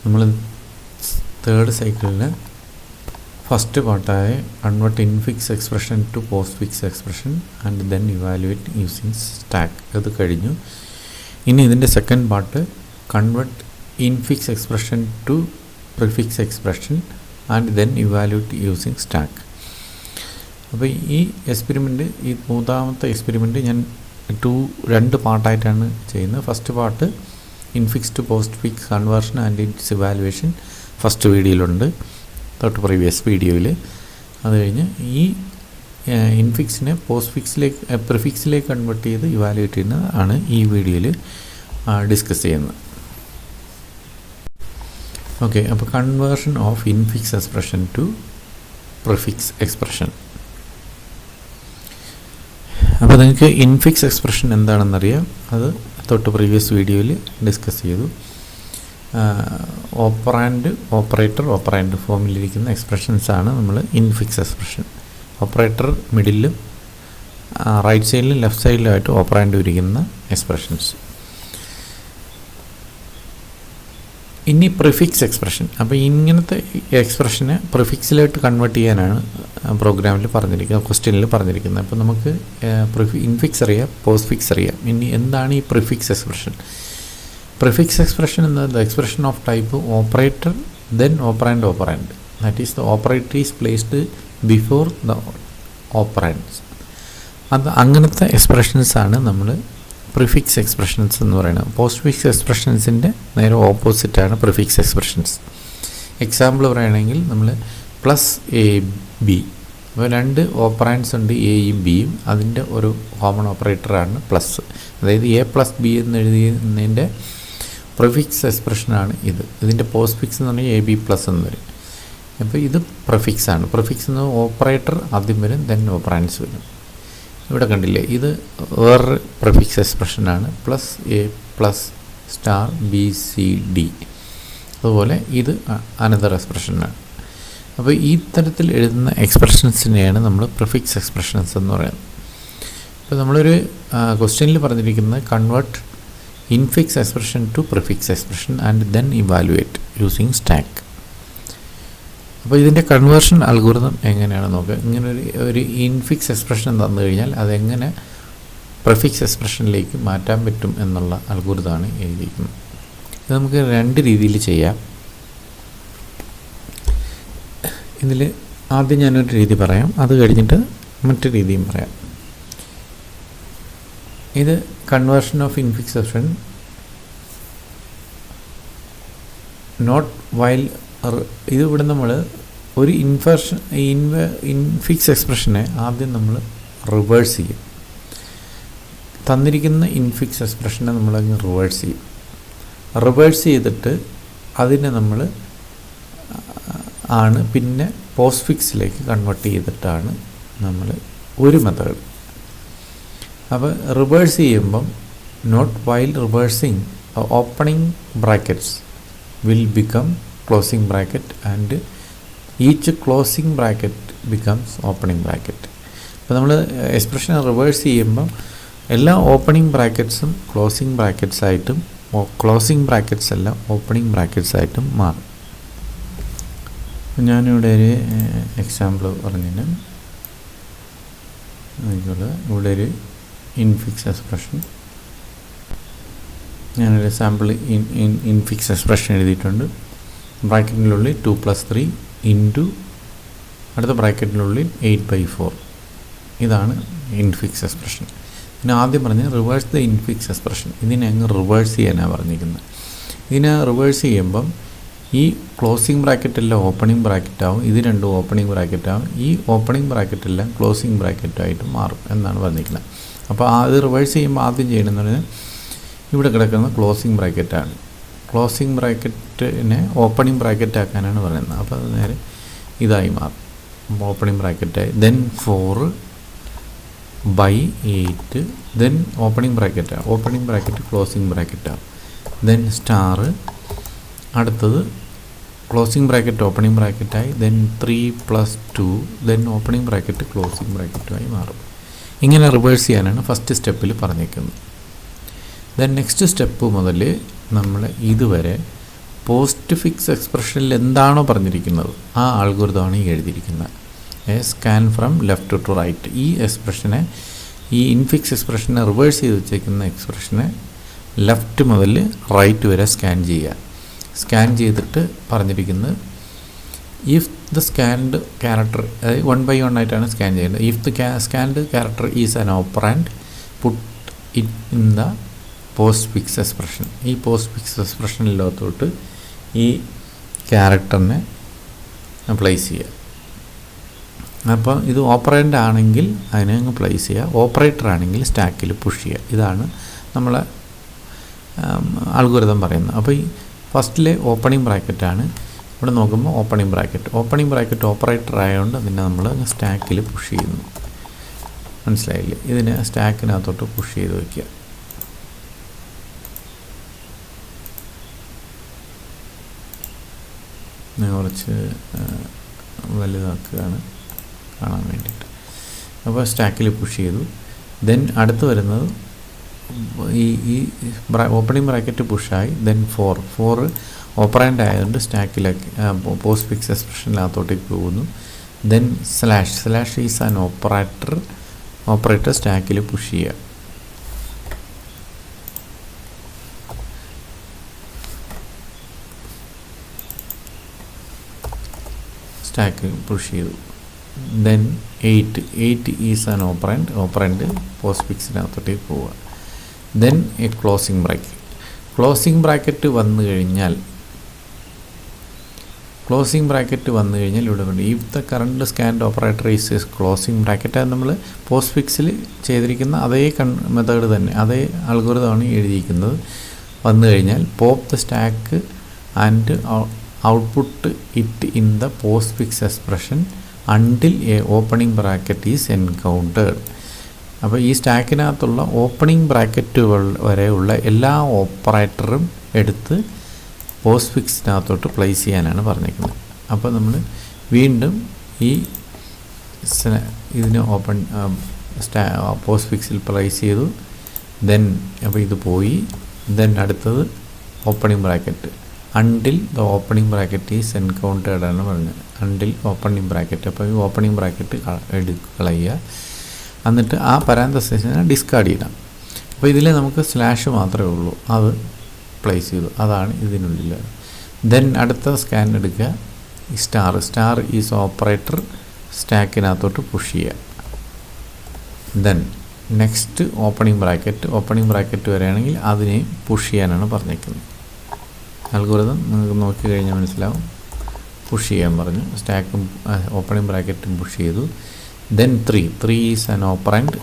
നമ്മൾ തേർഡ് സൈക്കിളിന് ഫസ്റ്റ് പാർട്ടായ convert infix expression to post fix expression and then evaluate using stack അത് കഴിഞ്ഞു. ഇനി ഇതിൻ്റെ second part convert infix expression to prefix expression and then evaluate using stack. അപ്പോൾ ഈ എക്സ്പെരിമെൻ്റ്, ഈ മൂന്നാമത്തെ എക്സ്പെരിമെൻ്റ് ഞാൻ രണ്ട് പാർട്ടായിട്ടാണ് ചെയ്യുന്നത്. First part infix to post fix conversion and its evaluation first വീഡിയോയിലുണ്ട്, തൊട്ട് പ്രീവിയസ് വീഡിയോയിൽ. അത് കഴിഞ്ഞ് ഈ ഇൻഫിക്സിനെ പോസ്റ്റ് ഫിക്സിലേക്ക് പ്രിഫിക്സിലേക്ക് കൺവേർട്ട് ചെയ്ത് ഇവാലുവേറ്റ് ചെയ്യുന്നത് ആണ് ഈ വീഡിയോയിൽ ഡിസ്കസ് ചെയ്യുന്നത്. ഓക്കെ, അപ്പോൾ conversion of infix expression to prefix expression. അപ്പോൾ നിങ്ങൾക്ക് ഇൻഫിക്സ് എക്സ്പ്രഷൻ എന്താണെന്നറിയാം, അത് തൊട്ട് പ്രീവിയസ് വീഡിയോയിൽ ഡിസ്കസ് ചെയ്തു. ഓപ്പറാൻഡ്, ഓപ്പറേറ്റർ ഫോമിലിരിക്കുന്ന എക്സ്പ്രഷൻസാണ് നമ്മൾ ഇൻഫിക്സ് എക്സ്പ്രഷൻ. ഓപ്പറേറ്റർ മിഡിലും റൈറ്റ് സൈഡിലും ലെഫ്റ്റ് സൈഡിലുമായിട്ട് ഓപ്പറാൻഡ് ഇരിക്കുന്ന എക്സ്പ്രഷൻസ്. ഇനി പ്രിഫിക്സ് എക്സ്പ്രഷൻ. അപ്പോൾ ഇങ്ങനത്തെ എക്സ്പ്രഷനെ പ്രിഫിക്സിലോട്ട് കൺവേർട്ട് ചെയ്യാനാണ് പ്രോഗ്രാമിൽ പറഞ്ഞിരിക്കുന്നത്, ക്വസ്റ്റ്യനിൽ പറഞ്ഞിരിക്കുന്നത്. അപ്പോൾ നമുക്ക് ഇൻഫിക്സ് അറിയാം, പോസ്റ്റ് ഫിക്സ് അറിയാം. ഇനി എന്താണ് ഈ പ്രിഫിക്സ് എക്സ്പ്രഷൻ? പ്രിഫിക്സ് എക്സ്പ്രഷൻ എന്നത് the expression of type operator then operand. That is the operator is placed before the operands. അത് അങ്ങനത്തെ എക്സ്പ്രഷൻസാണ് നമ്മൾ പ്രിഫിക്സ് എക്സ്പ്രഷൻസ് എന്ന് പറയുന്നത്. പോസ്റ്റ് ഫിക്സ് എക്സ്പ്രഷൻസിൻ്റെ നേരെ ഓപ്പോസിറ്റാണ് പ്രിഫിക്സ് എക്സ്പ്രഷൻസ്. എക്സാമ്പിൾ പറയുകയാണെങ്കിൽ നമ്മൾ പ്ലസ് എ ബി, അപ്പോൾ രണ്ട് ഓപ്പറാൻഡ്സ് ഉണ്ട്, എയും ബിയും. അതിൻ്റെ ഒരു കോമൺ ഓപ്പറേറ്ററാണ് പ്ലസ്. അതായത് എ പ്ലസ് ബി എന്ന് എഴുതിയതിൻ്റെ പ്രിഫിക്സ് എക്സ്പ്രഷനാണ് ഇത്. ഇതിൻ്റെ പോസ്റ്റ് ഫിക്സ് എന്ന് പറഞ്ഞാൽ എ ബി പ്ലസ് എന്ന് വരും. അപ്പോൾ ഇത് പ്രിഫിക്സ് ആണ്. പ്രിഫിക്സ് എന്ന് ഓപ്പറേറ്റർ ആദ്യം വരും, ദെൻ ഓപ്പറാൻഡ്സ് വരും. ഇവിടെ കണ്ടില്ലേ, ഇത് വേറൊരു പ്രിഫിക്സ് എക്സ്പ്രഷനാണ്, plus A plus star B C D. അതുപോലെ ഇത് അനദർ എക്സ്പ്രഷനാണ്. അപ്പോൾ ഈ തരത്തിൽ എഴുതുന്ന എക്സ്പ്രഷൻസിനെയാണ് നമ്മൾ പ്രിഫിക്സ് എക്സ്പ്രഷൻസ് എന്ന് പറയുന്നത്. ഇപ്പോൾ നമ്മളൊരു ക്വസ്റ്റ്യനിൽ പറഞ്ഞിരിക്കുന്നത് convert infix expression to prefix expression and then evaluate using stack. അപ്പോൾ ഇതിൻ്റെ കൺവേർഷൻ അൽഗോരിതം എങ്ങനെയാണ് നോക്കുക. ഇങ്ങനെ ഒരു ഇൻഫിക്സ് എക്സ്പ്രഷൻ തന്നു കഴിഞ്ഞാൽ അതെങ്ങനെ പ്രിഫിക്സ് എക്സ്പ്രഷനിലേക്ക് മാറ്റാൻ പറ്റും എന്നുള്ള അൽഗോരിതമാണ് എഴുതിയിരിക്കുന്നത്. ഇത് നമുക്ക് രണ്ട് രീതിയിൽ ചെയ്യാം. ഇതിൽ ആദ്യം ഞാനൊരു രീതി പറയാം, അത് കഴിഞ്ഞിട്ട് മറ്റു രീതിയും പറയാം. ഇത് conversion of infix expression note while. ഇതിവിടെ നമ്മൾ ഒരു ഇൻഫിക്സ് എക്സ്പ്രഷനെ ആദ്യം നമ്മൾ റിവേഴ്സ് ചെയ്യും. തന്നിരിക്കുന്ന ഇൻഫിക്സ് എക്സ്പ്രഷനെ നമ്മളങ്ങ് റിവേഴ്സ് ചെയ്യും. റിവേഴ്സ് ചെയ്തിട്ട് അതിനെ നമ്മൾ പിന്നെ പോസ്റ്റ് ഫിക്സിലേക്ക് കൺവേർട്ട് ചെയ്തിട്ടാണ് നമ്മൾ ഒരു മെത്തേഡ്. അപ്പോൾ റിവേഴ്സ് ചെയ്യുമ്പം note while reversing opening brackets will become closing bracket and each closing bracket becomes opening bracket. അപ്പോൾ നമ്മൾ എക്സ്പ്രഷൻ റിവേഴ്സ് ചെയ്യുമ്പം എല്ലാ ഓപ്പണിംഗ് ബ്രാക്കറ്റ്സും ക്ലോസിംഗ് ബ്രാക്കറ്റ്സ് ആയിട്ടും ക്ലോസിംഗ് ബ്രാക്കറ്റ്സ് എല്ലാം ഓപ്പണിംഗ് ബ്രാക്കറ്റ്സ് ആയിട്ടും മാറും. ഞാനിവിടെ ഒരു എക്സാമ്പിൾ പറഞ്ഞതിന് ഇവിടെ ഒരു ഇൻഫിക്സ് എക്സ്പ്രഷൻ, ഞാനൊരു സാമ്പിൾ ഇൻഫിക്സ് എക്സ്പ്രഷൻ എഴുതിയിട്ടുണ്ട്. ബ്രാക്കറ്റിനുള്ളിൽ 2+3 ഇൻറ്റു അടുത്ത ബ്രാക്കറ്റിനുള്ളിൽ 8/4. ഇതാണ് ഇൻഫിക്സ് എക്സ്പ്രഷൻ. പിന്നെ ആദ്യം പറഞ്ഞ് റിവേഴ്സ് ദ ഇൻഫിക്സ് എക്സ്പ്രഷൻ. ഇതിനെ അങ്ങ് റിവേഴ്സ് ചെയ്യാനാണ് പറഞ്ഞിരിക്കുന്നത്. ഇതിനെ റിവേഴ്സ് ചെയ്യുമ്പം ഈ ക്ലോസിംഗ് ബ്രാക്കറ്റെല്ലാം ഓപ്പണിംഗ് ബ്രാക്കറ്റാവും, ഇത് രണ്ടും ഓപ്പണിംഗ് ബ്രാക്കറ്റാവും, ഈ ഓപ്പണിംഗ് ബ്രാക്കറ്റെല്ലാം ക്ലോസിംഗ് ബ്രാക്കറ്റായിട്ട് മാറും എന്നാണ് പറഞ്ഞിരിക്കുന്നത്. അപ്പോൾ അത് റിവേഴ്സ് ചെയ്യുമ്പോൾ ആദ്യം ചെയ്യണമെന്ന് പറഞ്ഞാൽ ഇവിടെ കിടക്കുന്ന ക്ലോസിംഗ് ബ്രാക്കറ്റാണ്. ക്ലോസിംഗ് ബ്രാക്കറ്റിനെ ഓപ്പണിംഗ് ബ്രാക്കറ്റ് ആക്കാനാണ് പറയുന്നത്. അപ്പോൾ അത് നേരെ ഇതായി മാറും, ഓപ്പണിംഗ് ബ്രാക്കറ്റായി. ദെൻ 4/8, ദെൻ ഓപ്പണിംഗ് ബ്രാക്കറ്റാണ്, ഓപ്പണിംഗ് ബ്രാക്കറ്റ് ക്ലോസിംഗ് ബ്രാക്കറ്റാണ്. ദെൻ സ്റ്റാർ, അടുത്തത് ക്ലോസിംഗ് ബ്രാക്കറ്റ് ഓപ്പണിംഗ് ബ്രാക്കറ്റായി. Then 3+2, then opening bracket closing ബ്രാക്കറ്റുമായി മാറും. ഇങ്ങനെ റിവേഴ്സ് ചെയ്യാനാണ് ഫസ്റ്റ് സ്റ്റെപ്പിൽ പറഞ്ഞിരിക്കുന്നത്. ദെൻ നെക്സ്റ്റ് സ്റ്റെപ്പ് മുതൽ നമ്മൾ ഇതുവരെ പോസ്റ്റ് ഫിക്സ് എക്സ്പ്രഷനിൽ എന്താണോ പറഞ്ഞിരിക്കുന്നത് ആ അൽഗോരിതമാണ് ഈ എഴുതിയിരിക്കുന്നത്. Scan from left to right. ഈ എക്സ്പ്രഷനെ, ഈ ഇൻഫിക്സ് എക്സ്പ്രഷനെ റിവേഴ്സ് ചെയ്ത് വെച്ചേക്കുന്ന എക്സ്പ്രഷനെ ലെഫ്റ്റ് മുതൽ റൈറ്റ് വരെ സ്കാൻ ചെയ്യുക. സ്കാൻ ചെയ്തിട്ട് പറഞ്ഞിരിക്കുന്നത് ഇഫ് ദ സ്കാൻഡ് ക്യാരക്ടർ, അതായത് 1 by 1 ആയിട്ടാണ് സ്കാൻ ചെയ്യേണ്ടത്. If the scanned character is an operand put it in the post fix expression. ഈ പോസ്റ്റ് ഫിക്സ് എക്സ്പ്രഷനിലോട്ട് ഈ ക്യാരക്ടറിനെ പ്ലേസ് ചെയ്യുക. അപ്പോൾ ഇത് ഓപ്പറേൻ്റ് ആണെങ്കിൽ അതിനെ അങ്ങ് പ്ലേസ് ചെയ്യുക, ഓപ്പറേറ്റർ ആണെങ്കിൽ സ്റ്റാക്കിൽ പുഷ് ചെയ്യുക. ഇതാണ് നമ്മളെ അൽഗോരിതം പറയുന്നത്. അപ്പോൾ ഈ ഫസ്റ്റിലെ ഓപ്പണിംഗ് ബ്രാക്കറ്റാണ്. ഇവിടെ നോക്കുമ്പോൾ ഓപ്പണിംഗ് ബ്രാക്കറ്റ് ഓപ്പറേറ്റർ ആയതുകൊണ്ട് അതിനെ നമ്മൾ സ്റ്റാക്കിൽ പുഷ് ചെയ്യുന്നു. മനസ്സിലായില്ലേ? ഇതിനെ സ്റ്റാക്കിനകത്തോട്ട് പുഷ് ചെയ്ത് വയ്ക്കുക. കുറച്ച് വലുതാക്കുകയാണ് കാണാൻ വേണ്ടിയിട്ട്. അപ്പോൾ സ്റ്റാക്കിൽ പുഷ് ചെയ്തു. ദെൻ അടുത്ത് വരുന്നത് ഈ ഓപ്പണിംഗ് ബ്രാക്കറ്റ് പുഷായി. ദെൻ ഫോർ ഓപ്പറാൻഡ് ആയതുകൊണ്ട് സ്റ്റാക്കിലേക്ക് പോസ്റ്റ് ഫിക്സ് എക്സ്പ്രഷനിനകത്തോട്ടേക്ക് പോകുന്നു. Then slash is an operator സ്റ്റാക്കിൽ പുഷ് ചെയ്യുക. സ്റ്റാക്ക് പുഷ് ചെയ്തു. ദെൻ 8 ഈസ് ആൻ ഓപ്പറൻഡ് പോസ്റ്റ് ഫിക്സിനകത്തോട്ടേക്ക് പോവുക. ദെൻ എ ക്ലോസിംഗ് ബ്രാക്കറ്റ് വന്നു കഴിഞ്ഞാൽ ഇവിടെ വേണ്ടി if the current scanned operator is closing bracket. അത് നമ്മൾ പോസ്റ്റ് ഫിക്സിൽ ചെയ്തിരിക്കുന്ന അതേ മെത്തേഡ് തന്നെ, അതേ അൽഗോരിതമാണ് എഴുതിയിരിക്കുന്നത്. വന്നു കഴിഞ്ഞാൽ pop the stack and output it in the post fix expression until a opening bracket is encountered. അപ്പോൾ ഈ സ്റ്റാക്കിനകത്തുള്ള ഓപ്പണിംഗ് ബ്രാക്കറ്റുകൾ വരെയുള്ള എല്ലാ ഓപ്പറേറ്ററും എടുത്ത് പോസ്റ്റ് ഫിക്സിനകത്തോട്ട് പ്ലേസ് ചെയ്യാനാണ് പറഞ്ഞിരിക്കുന്നത്. അപ്പോൾ നമ്മൾ വീണ്ടും ഈ ഇതിന് പോസ്റ്റ് ഫിക്സിൽ പ്ലേസ് ചെയ്തു. ദെൻ അപ്പോൾ ഇത് പോയി. ദെൻ അടുത്തത് opening bracket until the opening bracket is encountered ആണ് പറഞ്ഞത്. Until opening bracket. അപ്പോൾ ഈ ഓപ്പണിംഗ് ബ്രാക്കറ്റ് കളയുക. എന്നിട്ട് ആ പരാന്തസിനെ ഡിസ്കാർഡ് ചെയ്യണം. അപ്പോൾ ഇതിൽ നമുക്ക് സ്ലാഷ് മാത്രമേ ഉള്ളൂ, അത് പ്ലേസ് ചെയ്തു. അതാണ് ഇതിനുള്ളിൽ. ദെൻ അടുത്ത സ്കാൻ എടുക്കുക. സ്റ്റാർ ഈസ് ഓപ്പറേറ്റർ സ്റ്റാക്കിനകത്തോട്ട് പുഷ് ചെയ്യുക. ദെൻ നെക്സ്റ്റ് ഓപ്പണിംഗ് ബ്രാക്കറ്റ് വരെയാണെങ്കിൽ അതിനെ പുഷ് ചെയ്യാനാണ് പറഞ്ഞേക്കുന്നത്. അൽഗോരിതം നിങ്ങൾക്ക് നോക്കിക്കഴിഞ്ഞാൽ മനസ്സിലാവും. പുഷ് ചെയ്യാൻ പറഞ്ഞു. സ്റ്റാക്കും ഓപ്പണിംഗ് ബ്രാക്കറ്റും പുഷ് ചെയ്തു. ദെൻ 3 ഈസ് ആൻ ഓപ്പറൻഡ്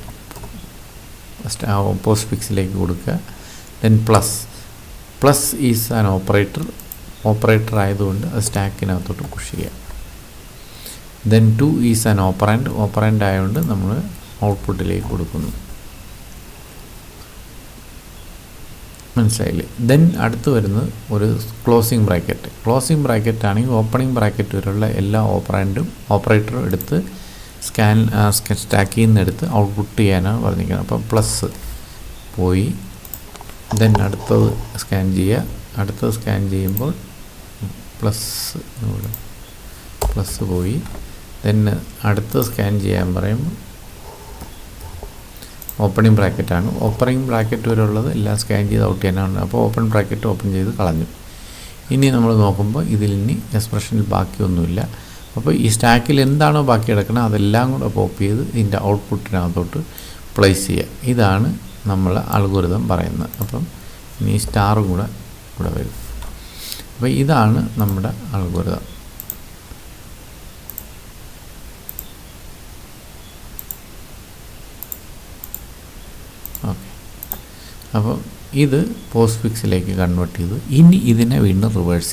പോസ്റ്റ് ഫിക്സിലേക്ക് കൊടുക്കുക. Then plus is an operator ആയതുകൊണ്ട് അത് സ്റ്റാക്കിനകത്തോട്ട് പുഷ് ചെയ്യുക. ദെൻ 2 ഈസ് ആൻ ഓപ്പറൻഡ് ആയതുകൊണ്ട് നമ്മൾ ഔട്ട്പുട്ടിലേക്ക് കൊടുക്കുന്നു. മനസ്സിലായില്ലേ? ദെൻ അടുത്ത് വരുന്നത് ഒരു ക്ലോസിംഗ് ബ്രാക്കറ്റ് ആണെങ്കിൽ ഓപ്പണിംഗ് ബ്രാക്കറ്റ് വരെയുള്ള എല്ലാ ഓപ്പറേറ്ററും എടുത്ത് സ്റ്റാക്കിൽ നിന്ന് എടുത്ത് ഔട്ട്പുട്ട് ചെയ്യാനാണ് പറഞ്ഞിരിക്കുന്നത്. അപ്പോൾ പ്ലസ് പോയി. ദെൻ അടുത്തത് സ്കാൻ ചെയ്യുമ്പോൾ പ്ലസ് പോയി. ദെൻ അടുത്തത് സ്കാൻ ചെയ്യാൻ പറയുമ്പോൾ ഓപ്പണിംഗ് ബ്രാക്കറ്റാണ്. ഓപ്പണിംഗ് ബ്രാക്കറ്റ് വരെ ഉള്ളത് എല്ലാം സ്കാൻ ചെയ്ത് ഔട്ട് ചെയ്യാനാണ്. അപ്പോൾ ഓപ്പൺ ബ്രാക്കറ്റ് ഓപ്പൺ ചെയ്ത് കളഞ്ഞു. ഇനി നമ്മൾ നോക്കുമ്പോൾ ഇതിലിനി എക്സ്പ്രഷനിൽ ബാക്കിയൊന്നുമില്ല. അപ്പോൾ ഈ സ്റ്റാക്കിൽ എന്താണോ ബാക്കി കിടക്കുന്നത് അതെല്ലാം കൂടെ പോപ്പ് ചെയ്ത് ഇതിൻ്റെ ഔട്ട്പുട്ടിനകത്തോട്ട് പ്ലേസ് ചെയ്യുക. ഇതാണ് നമ്മൾ അൽഗോരിതം പറയുന്നത്. അപ്പം ഇനി സ്റ്റാറും കൂടെ ഇവിടെ വരും. അപ്പോൾ ഇതാണ് നമ്മുടെ അൽഗോരിതം. ഓക്കെ, അപ്പോൾ ഇത് പോസ്റ്റ് ഫിക്സിലേക്ക് കൺവേർട്ട് ചെയ്തു. ഇനി ഇതിനെ വീണ്ടും റിവേഴ്സ്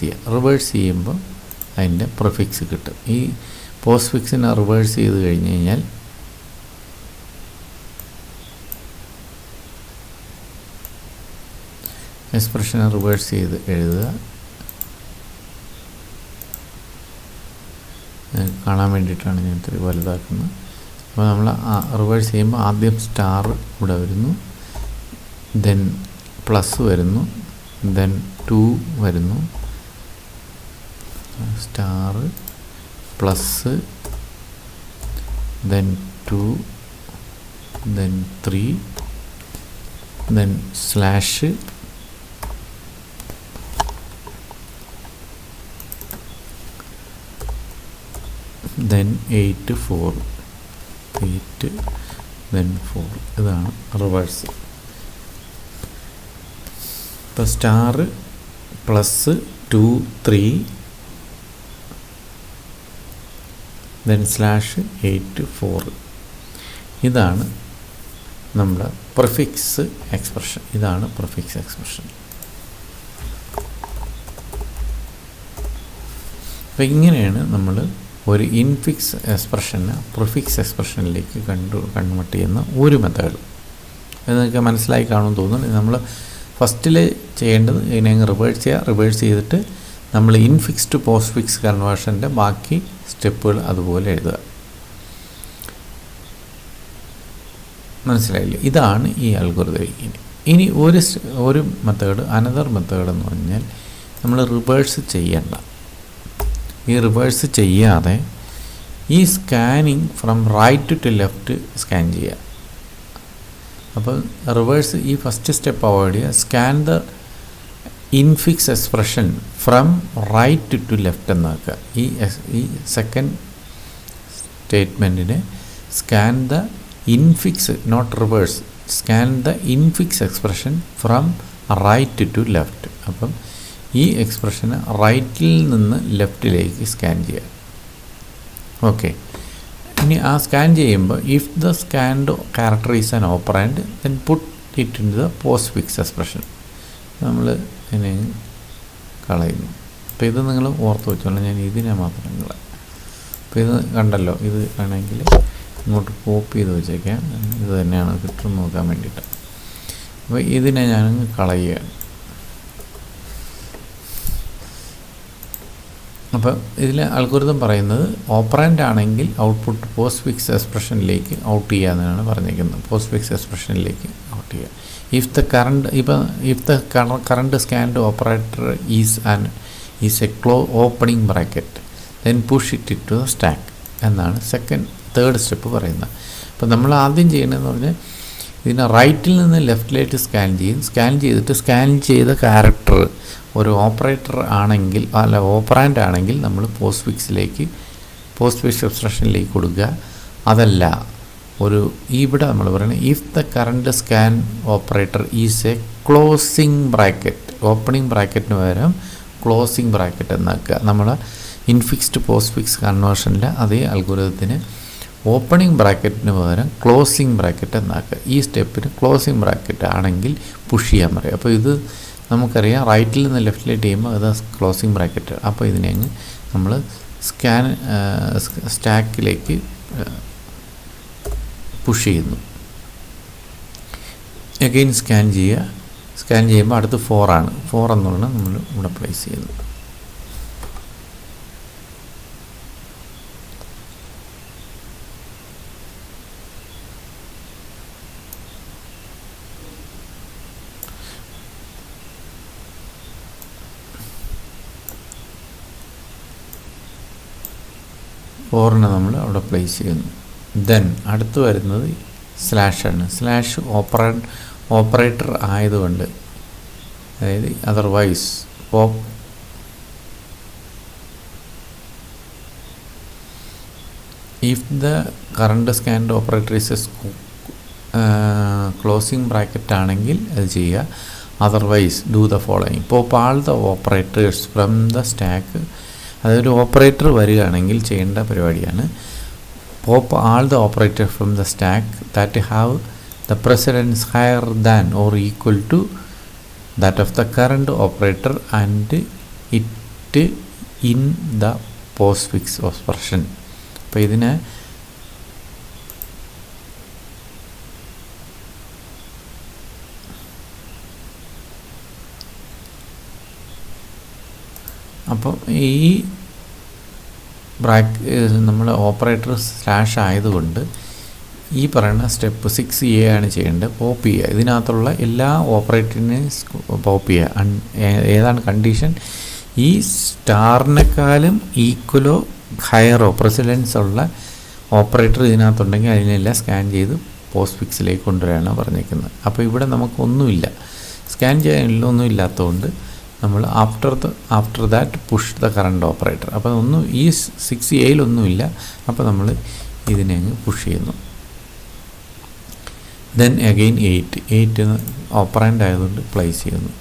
ചെയ്യുമ്പോൾ അതിൻ്റെ പ്രിഫിക്സ് കിട്ടും. ഈ പോസ്റ്റ് ഫിക്സിനെ റിവേഴ്സ് ചെയ്ത് കഴിഞ്ഞ് കഴിഞ്ഞാൽ എക്സ്പ്രഷനെ റിവേഴ്സ് ചെയ്ത് എഴുതുക. കാണാൻ വേണ്ടിയിട്ടാണ് ഞാൻ ഇത്തിരി വലുതാക്കുന്നത്. അപ്പോൾ നമ്മൾ റിവേഴ്സ് ചെയ്യുമ്പോൾ ആദ്യം സ്റ്റാർ ഇവിടെ വരുന്നു, ദെൻ പ്ലസ് വരുന്നു, ദെൻ 2 വരുന്നു, star plus then 2 then 3 then slash then 8 4 8 then 4 ഇതാണ് റിവേഴ്സ്. ഇപ്പോൾ സ്റ്റാർ പ്ലസ് 2 3 then slash 8 4 ഇതാണ് നമ്മുടെ പ്രിഫിക്സ് എക്സ്പ്രഷൻ. ഇതാണ് പ്രിഫിക്സ് എക്സ്പ്രഷൻ. അപ്പോൾ ഇങ്ങനെയാണ് നമ്മൾ ഒരു ഇൻഫിക്സ് എക്സ്പ്രഷനെ പ്രിഫിക്സ് എക്സ്പ്രഷനിലേക്ക് കൺവേർട്ട് ചെയ്യുന്ന ഒരു മെത്തേഡ്. അത് നിങ്ങൾക്ക് മനസ്സിലായി കാണുമെന്ന് തോന്നുന്നു. നമ്മൾ ഫസ്റ്റിൽ ചെയ്യേണ്ടത് ഇതിനെ റിവേഴ്സ് ചെയ്യുക. റിവേഴ്സ് ചെയ്തിട്ട് നമ്മൾ ഇൻഫിക്സ് ടു പോസ്റ്റ് ഫിക്സ് കൺവേർഷൻ്റെ ബാക്കി സ്റ്റെപ്പുകൾ അതുപോലെ എഴുതുക. മനസ്സിലായില്ലേ? ഇതാണ് ഈ അൽഗോരിതം. ഇനി ഒരു മെത്തേഡ്, അനദർ മെത്തേഡ് എന്ന് പറഞ്ഞാൽ നമ്മൾ റിവേഴ്സ് ചെയ്യണ്ട. ഈ റിവേഴ്സ് ചെയ്യാതെ ഈ scanning from right to left scan ചെയ്യുക. അപ്പോൾ റിവേഴ്സ് ഈ ഫസ്റ്റ് സ്റ്റെപ്പ് അവോയ്ഡ് ചെയ്യുക. Scan the infix expression from right to left എന്നാക്കുക. ഈ സെക്കൻഡ് സ്റ്റേറ്റ്മെൻറ്റിനെ scan the infix, not reverse, scan the infix expression from right to left. അപ്പം ഈ എക്സ്പ്രഷന് റൈറ്റിൽ നിന്ന് ലെഫ്റ്റിലേക്ക് സ്കാൻ ചെയ്യുക. ഓക്കെ. ഇനി ആ സ്കാൻ ചെയ്യുമ്പോൾ if the scanned character is an operand then put it in the post fix expression. നമ്മൾ ഇതിനെ കളയുന്നു. അപ്പോൾ ഇത് നിങ്ങൾ ഓർത്ത് വെച്ചോളാം. ഞാൻ ഇതിനെ മാത്രം കളയാം. അപ്പോൾ ഇത് കണ്ടല്ലോ, ഇത് വേണമെങ്കിൽ ഇങ്ങോട്ട് കോപ്പി ചെയ്ത് വെച്ചേക്കാം. ഇത് തന്നെയാണ് കിട്ടും നോക്കാൻ വേണ്ടിയിട്ട്. അപ്പോൾ ഇതിനെ ഞാനങ്ങ് കളയുകയാണ്. അപ്പോൾ ഇതിൽ അൽഗോരിതം പറയുന്നത് ഓപ്പറാൻഡ് ആണെങ്കിൽ ഔട്ട്പുട്ട് പോസ്റ്റ് ഫിക്സ് എക്സ്പ്രഷനിലേക്ക് ഔട്ട് ചെയ്യാമെന്നാണ് പറഞ്ഞിരിക്കുന്നത്. പോസ്റ്റ് ഫിക്സ് എക്സ്പ്രഷനിലേക്ക് ഔട്ട് ചെയ്യുക. If the current scanned operator is a opening bracket then push it to the stack എന്നാണ് തേർഡ് സ്റ്റെപ്പ് പറയുന്നത്. അപ്പോൾ നമ്മൾ ആദ്യം ചെയ്യണമെന്ന് പറഞ്ഞാൽ ഇതിനെ റൈറ്റിൽ നിന്ന് ലെഫ്റ്റിലേക്ക് സ്കാൻ ചെയ്യും. സ്കാൻ ചെയ്തിട്ട് സ്കാൻ ചെയ്ത ക്യാരക്ടർ ഒരു ഓപ്പറേറ്റർ ആണെങ്കിൽ, അല്ല ഓപ്പറാൻഡ് ആണെങ്കിൽ നമ്മൾ പോസ്റ്റ് ഫിക്സ് എക്സ്പ്രഷനിലേക്ക് കൊടുക്കുക. അതല്ല, ഇവിടെ നമ്മൾ പറയുന്നത് if the current scan operator is a closing bracket, opening ബ്രാക്കറ്റിന് പകരം ക്ലോസിംഗ് ബ്രാക്കറ്റ് എന്നാക്കുക. നമ്മൾ ഇൻഫിക്സ്ഡ് പോസ്റ്റ് ഫിക്സ് കൺവേർഷനിൽ അതേ അൽഗോരിതത്തിന് ഓപ്പണിംഗ് ബ്രാക്കറ്റിന് പകരം ക്ലോസിംഗ് ബ്രാക്കറ്റ് എന്നാക്കുക. ഈ സ്റ്റെപ്പിന് ക്ലോസിംഗ് ബ്രാക്കറ്റ് ആണെങ്കിൽ പുഷ് ചെയ്യാൻ പറയും. അപ്പോൾ ഇത് നമുക്കറിയാം, റൈറ്റിൽ നിന്ന് ലെഫ്റ്റിലേക്ക് ചെയ്യുമ്പോൾ അത് ക്ലോസിംഗ് ബ്രാക്കറ്റ്. അപ്പോൾ ഇതിനെ നമ്മൾ സ്റ്റാക്കിലേക്ക് പുഷ് ചെയ്യുന്നു. അഗെയിൻ സ്കാൻ ചെയ്യുക. സ്കാൻ ചെയ്യുമ്പോൾ അടുത്ത് 4 ആണ്. 4 എന്നുള്ളത് നമ്മൾ ഇവിടെ പ്ലേസ് ചെയ്യുന്നു. ഫോറിനെ നമ്മൾ അവിടെ പ്ലേസ് ചെയ്യുന്നു. ദെൻ അടുത്ത് വരുന്നത് സ്ലാഷാണ്. സ്ലാഷ് ഓപ്പറേറ്റർ ആയതുകൊണ്ട്, അതായത് otherwise if the current scanned operator is closing bracket ആണെങ്കിൽ അത് ചെയ്യുക. Otherwise do the following. Pop all the operators from the stack. അതൊരു ഓപ്പറേറ്റർ വരികയാണെങ്കിൽ ചെയ്യേണ്ട പരിപാടിയാണ്. Pop all the operator from the stack that have the precedence higher than or equal to that of the current operator and it in the post fix expression. അപ്പോൾ ഇതിനെ അപ്പോൾ ഈ നമ്മൾ operator slash ആയതുകൊണ്ട് ഈ പറയുന്ന സ്റ്റെപ്പ് 6A ആണ് ചെയ്യേണ്ടത്. പോപ്പ് ചെയ്യുക. ഇതിനകത്തുള്ള എല്ലാ ഓപ്പറേറ്ററിനെയും പോപ്പ് ചെയ്യുക. ഏതാണ് കണ്ടീഷൻ? ഈ സ്റ്റാറിനേക്കാളും ഈക്വലോ ഹയറോ പ്രസിഡൻസ് ഉള്ള ഓപ്പറേറ്റർ ഇതിനകത്തുണ്ടെങ്കിൽ അതിനെല്ലാം സ്കാൻ ചെയ്ത് പോസ്റ്റ് ഫിക്സിലേക്ക് കൊണ്ടുവരാനാണ് പറഞ്ഞിരിക്കുന്നത്. അപ്പോൾ ഇവിടെ നമുക്കൊന്നുമില്ല, സ്കാൻ ചെയ്യാനൊന്നും ഇല്ലാത്തതുകൊണ്ട് നമ്മൾ after that push the current operator. അപ്പോൾ ഒന്നും ഈ 6Aയിലൊന്നുമില്ല. അപ്പോൾ നമ്മൾ ഇതിനെ അങ്ങ് പുഷ് ചെയ്യുന്നു. ദെൻ അഗെയിൻ 8 ഓപ്പറാൻഡ് ആയതുകൊണ്ട് പ്ലേസ് ചെയ്യുന്നു.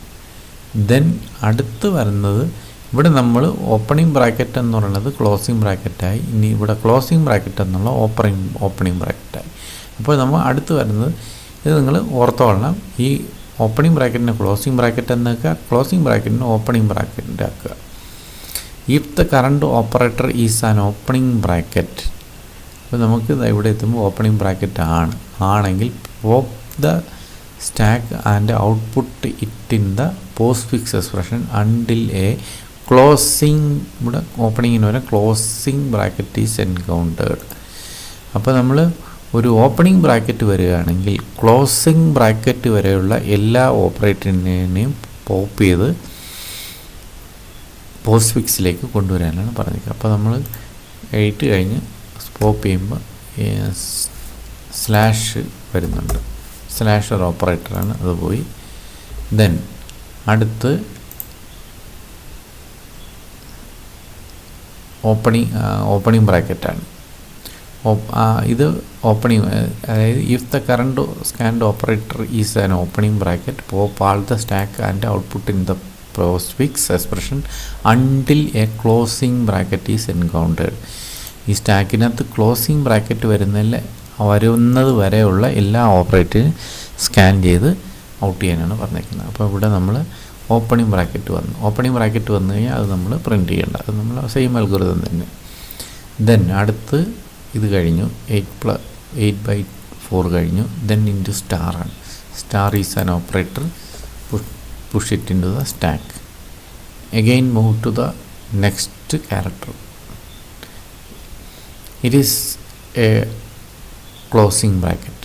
ദെൻ അടുത്ത് വരുന്നത് ഇവിടെ നമ്മൾ ഓപ്പണിംഗ് ബ്രാക്കറ്റ് എന്ന് പറയുന്നത് ക്ലോസിംഗ് ബ്രാക്കറ്റായി. ഇനി ഇവിടെ ക്ലോസിംഗ് ബ്രാക്കറ്റ് എന്നുള്ള ഓപ്പണിംഗ് ബ്രാക്കറ്റായി. അപ്പോൾ നമ്മൾ അടുത്ത് വരുന്നത് ഇത് നിങ്ങൾ ഓർത്തോളണം. ഈ ഓപ്പണിംഗ് ബ്രാക്കറ്റിനെ ക്ലോസിംഗ് ബ്രാക്കറ്റ് എന്നാക്കുക, ക്ലോസിംഗ് ബ്രാക്കറ്റിന് ഓപ്പണിംഗ് ബ്രാക്കറ്റ് ആക്കുക. If the current operator is an opening bracket. അപ്പോൾ നമുക്ക് ഇവിടെ എത്തുമ്പോൾ ഓപ്പണിംഗ് ബ്രാക്കറ്റ് ആണെങ്കിൽ pop the stack and output it in the post fix expression until a closing, ഇവിടെ ഓപ്പണിങ്ങിന് വരെ ക്ലോസിംഗ് ബ്രാക്കറ്റ് ഈസ് എൻകൗണ്ടേർഡ്. അപ്പോൾ നമ്മൾ ഒരു ഓപ്പണിംഗ് ബ്രാക്കറ്റ് വരികയാണെങ്കിൽ ക്ലോസിംഗ് ബ്രാക്കറ്റ് വരെയുള്ള എല്ലാ ഓപ്പറേറ്ററിനെയും പോപ്പ് ചെയ്ത് പോസ്റ്റ് ഫിക്സിലേക്ക് കൊണ്ടുവരാനാണ് പറഞ്ഞത്. അപ്പോൾ നമ്മൾ 8 കഴിഞ്ഞ് പോപ്പ് ചെയ്യുമ്പോൾ സ്ലാഷ് വരുന്നുണ്ട്. സ്ലാഷ് ഒരു ഓപ്പറേറ്ററാണ്, അത് പോയി. ദെൻ അടുത്ത് ഓപ്പണിംഗ് ബ്രാക്കറ്റാണ്. ഇത് ഓപ്പണിംഗ്, അതായത് if the current scanned operator is an opening bracket pop all the stack and output in the post fix expression until a closing bracket is encountered. ഈ സ്റ്റാക്കിനകത്ത് closing bracket വരുന്നത് വരെയുള്ള എല്ലാ ഓപ്പറേറ്ററിനും scan ചെയ്ത് out ചെയ്യാനാണ് പറഞ്ഞിരിക്കുന്നത്. അപ്പോൾ ഇവിടെ നമ്മൾ ഓപ്പണിംഗ് ബ്രാക്കറ്റ് വന്നു കഴിഞ്ഞാൽ അത് നമ്മൾ പ്രിൻറ്റ് ചെയ്യേണ്ട, അത് നമ്മൾ സെയിം അൽഗോരിതം തന്നെ. ദെൻ അടുത്ത് ഇത് കഴിഞ്ഞു, 8/4 കഴിഞ്ഞു. ദെൻ ഇൻറ്റു സ്റ്റാറാണ്. Star is an operator, push it in to the stack. Again move to the next character. It is a closing bracket.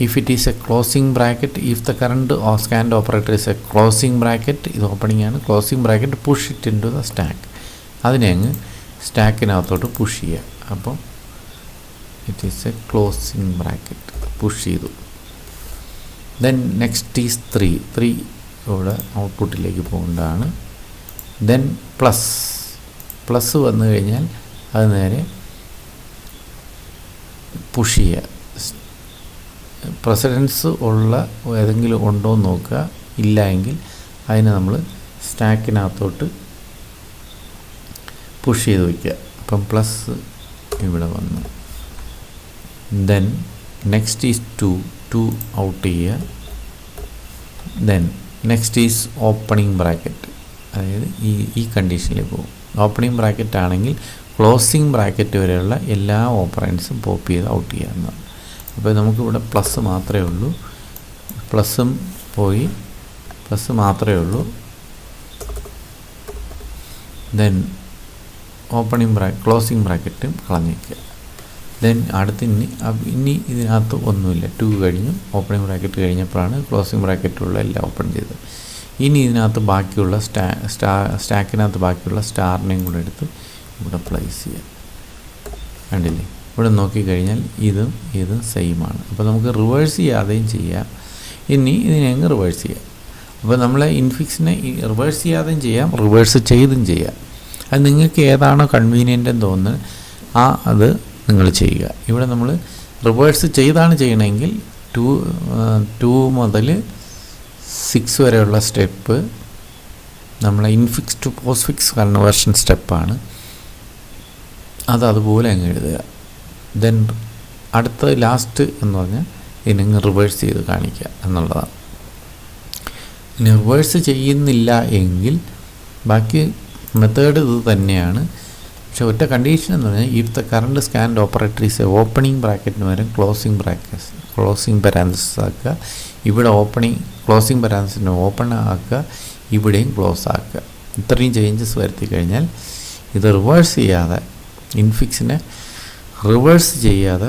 If it is a closing bracket, if the current or scanned operator is a closing bracket, ഇത് opening ആണ്, closing bracket push it in to the stack. അതിനെ അങ്ങ് സ്റ്റാക്കിനകത്തോട്ട് push ചെയ്യുക. അപ്പോൾ it is a closing bracket, push ചെയ്തു. Then next is 3 ഇവിടെ ഔട്ട്പുട്ടിലേക്ക് പോകേണ്ടതാണ്. ദെൻ പ്ലസ് വന്നു കഴിഞ്ഞാൽ അത് നേരെ പുഷ് ചെയ്യുക. പ്രസിഡൻസ് ഉള്ള ഏതെങ്കിലും ഉണ്ടോ എന്ന് നോക്കുക. ഇല്ല എങ്കിൽ അതിനെ നമ്മൾ സ്റ്റാക്കിനകത്തോട്ട് പുഷ് ചെയ്ത് വയ്ക്കുക. അപ്പം പ്ലസ് ഇവിടെ വന്നു. ദെൻ നെക്സ്റ്റ് ഈസ് 2 ഔട്ട് ചെയ്യുക. Then next is opening bracket, അതായത് ഈ കണ്ടീഷനിൽ പോകും. ഓപ്പണിംഗ് ബ്രാക്കറ്റ് ആണെങ്കിൽ ക്ലോസിംഗ് ബ്രാക്കറ്റ് വരെയുള്ള എല്ലാ ഓപ്പറൻസും പോപ്പ് ചെയ്ത് ഔട്ട് ചെയ്യാവുന്നതാണ്. അപ്പോൾ നമുക്കിവിടെ പ്ലസ് മാത്രമേ ഉള്ളൂ, പ്ലസ്സും പോയി, പ്ലസ് മാത്രമേ ഉള്ളൂ. ദെൻ ക്ലോസിംഗ് ബ്രാക്കറ്റും കളഞ്ഞേക്കുക. ദെൻ അടുത്ത് ഇനി ഇതിനകത്ത് ഒന്നുമില്ല. 2 കഴിഞ്ഞു, ഓപ്പണിംഗ് ബ്രാക്കറ്റ് കഴിഞ്ഞപ്പോഴാണ് ക്ലോസിംഗ് ബ്രാക്കറ്റുള്ള എല്ലാം ഓപ്പൺ ചെയ്തത്. ഇനി ഇതിനകത്ത് ബാക്കിയുള്ള സ്റ്റാക്കിനകത്ത് ബാക്കിയുള്ള സ്റ്റാറിനെയും കൂടെ എടുത്ത് ഇവിടെ പ്ലേസ് ചെയ്യാം. കണ്ടില്ലേ, ഇവിടെ നോക്കിക്കഴിഞ്ഞാൽ ഇതും സെയിമാണ്. അപ്പോൾ നമുക്ക് റിവേഴ്സ് ചെയ്യാതെയും ചെയ്യാം. ഇനി ഇതിനെ അങ്ങ് റിവേഴ്സ് ചെയ്യാം. അപ്പോൾ നമ്മൾ ഇൻഫിക്സിനെ റിവേഴ്സ് ചെയ്യാതെയും ചെയ്യാം, റിവേഴ്സ് ചെയ്തും ചെയ്യാം. അത് നിങ്ങൾക്ക് ഏതാണോ കൺവീനിയൻ്റ് എന്ന് തോന്നുന്നത് അത് നിങ്ങൾ ചെയ്യുക. ഇവിടെ നമ്മൾ റിവേഴ്സ് ചെയ്താണ് ചെയ്യണമെങ്കിൽ 2 മുതൽ 6 വരെയുള്ള സ്റ്റെപ്പ് നമ്മളെ infix to post fix conversion സ്റ്റെപ്പാണ്. അതുപോലെ അങ്ങ് എഴുതുക. ദെൻ അടുത്ത ലാസ്റ്റ് എന്ന് പറഞ്ഞാൽ ഇതിനങ്ങ് റിവേഴ്സ് ചെയ്ത് കാണിക്കുക എന്നുള്ളതാണ്. ഇനി റിവേഴ്സ് ചെയ്യുന്നില്ല എങ്കിൽ ബാക്കി മെത്തേഡ് ഇത് തന്നെയാണ്. പക്ഷേ ഒറ്റ കണ്ടീഷൻ എന്ന് പറഞ്ഞാൽ if the current scanned operator is a opening ബ്രാക്കറ്റിന് വരും ക്ലോസിംഗ് പാരാന്തസിസ് ആക്കുക. ഇവിടെ ക്ലോസിംഗ് പാരാന്തസിനെ ഓപ്പൺ ആക്കുക, ഇവിടെയും ക്ലോസ് ആക്കുക. ഇത്രയും ചേഞ്ചസ് വരുത്തി കഴിഞ്ഞാൽ ഇത് റിവേഴ്സ് ചെയ്യാതെ, ഇൻഫിക്സിനെ റിവേഴ്സ് ചെയ്യാതെ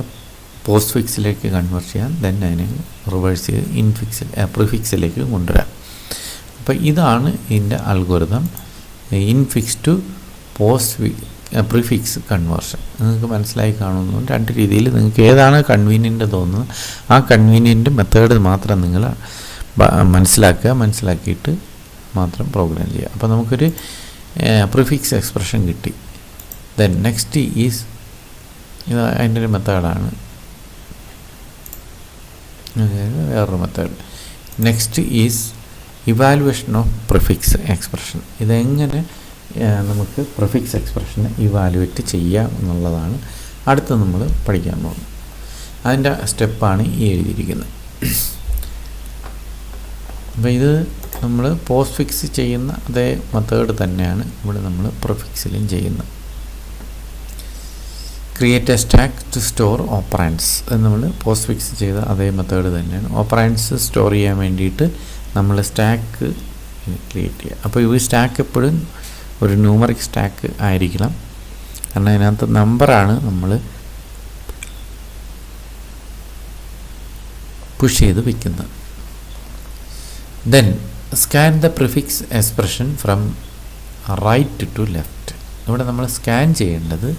പോസ്റ്റ് ഫിക്സിലേക്ക് കൺവേർട്ട് ചെയ്യാൻ, ദെൻ അതിനെ റിവേഴ്സ് ചെയ്ത് പ്രിഫിക്സിലേക്ക് കൊണ്ടുവരാം. അപ്പോൾ ഇതാണ് ഇതിൻ്റെ algorithm. Infix to prefix conversion. നിങ്ങൾക്ക് മനസ്സിലായി കാണുന്നു. രണ്ട് രീതിയിൽ നിങ്ങൾക്ക് ഏതാണ് കൺവീനിയൻ്റ് തോന്നുന്നത് ആ കൺവീനിയൻ്റ് മെത്തേഡ് മാത്രം നിങ്ങൾ മനസ്സിലാക്കിയിട്ട് മാത്രം പ്രോഗ്രാം ചെയ്യുക. അപ്പോൾ നമുക്കൊരു പ്രിഫിക്സ് എക്സ്പ്രഷൻ കിട്ടി. ദെൻ നെക്സ്റ്റ് ഈസ്, ഇത് അതിൻ്റെ ഒരു മെത്തേഡാണ്, വേറൊരു method. Next is evaluation of prefix expression. ഇതെങ്ങനെ നമുക്ക് പ്രിഫിക്സ് എക്സ്പ്രഷനെ ഇവാലുവേറ്റ് ചെയ്യാം എന്നുള്ളതാണ് അടുത്ത് നമ്മൾ പഠിക്കാൻ പോകുന്നത്. അതിൻ്റെ സ്റ്റെപ്പാണ് ഈ എഴുതിയിരിക്കുന്നത്. അപ്പോൾ ഇത് നമ്മൾ പോസ്റ്റ് ഫിക്സ് ചെയ്യുന്ന അതേ മെത്തേഡ് തന്നെയാണ് ഇവിടെ നമ്മൾ പ്രിഫിക്സിലും ചെയ്യുന്നത്. Create a stack to store operands. അത് നമ്മൾ പോസ്റ്റ് ഫിക്സ് ചെയ്ത അതേ മെത്തേഡ് തന്നെയാണ്. ഓപ്പറാൻഡ്സ് സ്റ്റോർ ചെയ്യാൻ വേണ്ടിയിട്ട് നമ്മൾ സ്റ്റാക്ക് ക്രിയേറ്റ് ചെയ്യുക. അപ്പോൾ ഈ സ്റ്റാക്ക് എപ്പോഴും ഒരു ന്യൂമറിക് സ്റ്റാക്ക് ആയിരിക്കണം, കാരണം അതിനകത്ത് നമ്പറാണ് നമ്മൾ പുഷ് ചെയ്ത് വയ്ക്കുന്നത്. Then scan the prefix expression from right to left. ഇവിടെ നമ്മൾ സ്കാൻ ചെയ്യേണ്ടത്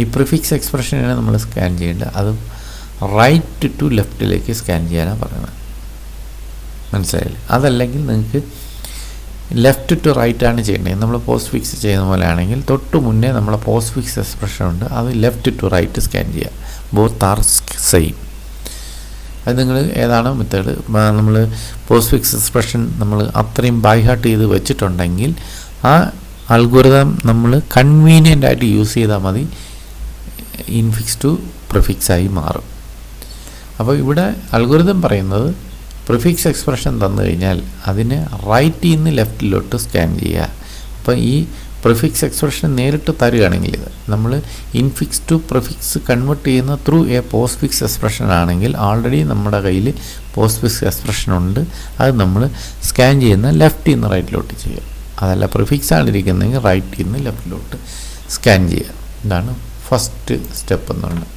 ഈ പ്രിഫിക്സ് എക്സ്പ്രഷനാണ് നമ്മൾ സ്കാൻ ചെയ്യേണ്ടത്. അത് റൈറ്റ് ടു ലെഫ്റ്റിലേക്ക് സ്കാൻ ചെയ്യാനാണ് പറയുന്നത്. മനസ്സിലായില്ലേ? അതല്ലെങ്കിൽ നിങ്ങൾക്ക് ലെഫ്റ്റ് ടു റൈറ്റ് ആണ് ചെയ്യേണ്ടത്. നമ്മൾ പോസ്റ്റ് ഫിക്സ് ചെയ്യുന്ന പോലെ ആണെങ്കിൽ തൊട്ട് മുന്നേ നമ്മളെ പോസ്റ്റ് ഫിക്സ് എക്സ്പ്രഷൻ ഉണ്ട്, അത് ലെഫ്റ്റ് ടു റൈറ്റ് സ്കാൻ ചെയ്യുക. Both are same. അത് നിങ്ങൾ ഏതാണ് മെത്തേഡ് നമ്മൾ പോസ്റ്റ് ഫിക്സ് എക്സ്പ്രഷൻ നമ്മൾ അത്രയും ബൈ ഹാർട്ട് ചെയ്ത് വെച്ചിട്ടുണ്ടെങ്കിൽ ആ അൽഗോരിതം നമ്മൾ കൺവീനിയൻ്റ് ആയിട്ട് യൂസ് ചെയ്താൽ മതി, ഇൻഫിക്സ് ടു പ്രിഫിക്സായി മാറും. അപ്പോൾ ഇവിടെ അൽഗോരിതം പറയുന്നത് പ്രിഫിക്സ് എക്സ്പ്രഷൻ തന്നു കഴിഞ്ഞാൽ അതിന് റൈറ്റിൽ നിന്ന് ലെഫ്റ്റിലോട്ട് സ്കാൻ ചെയ്യുക. അപ്പോൾ ഈ പ്രിഫിക്സ് എക്സ്പ്രഷൻ നേരിട്ട് തരികയാണെങ്കിൽ ഇത് നമ്മൾ ഇൻഫിക്സ് ടു പ്രിഫിക്സ് കൺവേർട്ട് ചെയ്യുന്ന through A post fix expression ആണെങ്കിൽ ഓൾറെഡി നമ്മുടെ കയ്യിൽ പോസ്റ്റ് ഫിക്സ് എക്സ്പ്രഷൻ ഉണ്ട്, അത് നമ്മൾ സ്കാൻ ചെയ്യുന്ന ലെഫ്റ്റിൽ നിന്ന് റൈറ്റിലോട്ട് ചെയ്യുക. അതല്ല പ്രിഫിക്സ് ആണിരിക്കുന്നതെങ്കിൽ റൈറ്റിൽ നിന്ന് ലെഫ്റ്റിലോട്ട് സ്കാൻ ചെയ്യുക. ഇതാണ് ഫസ്റ്റ് സ്റ്റെപ്പ് എന്ന് പറയുന്നത്.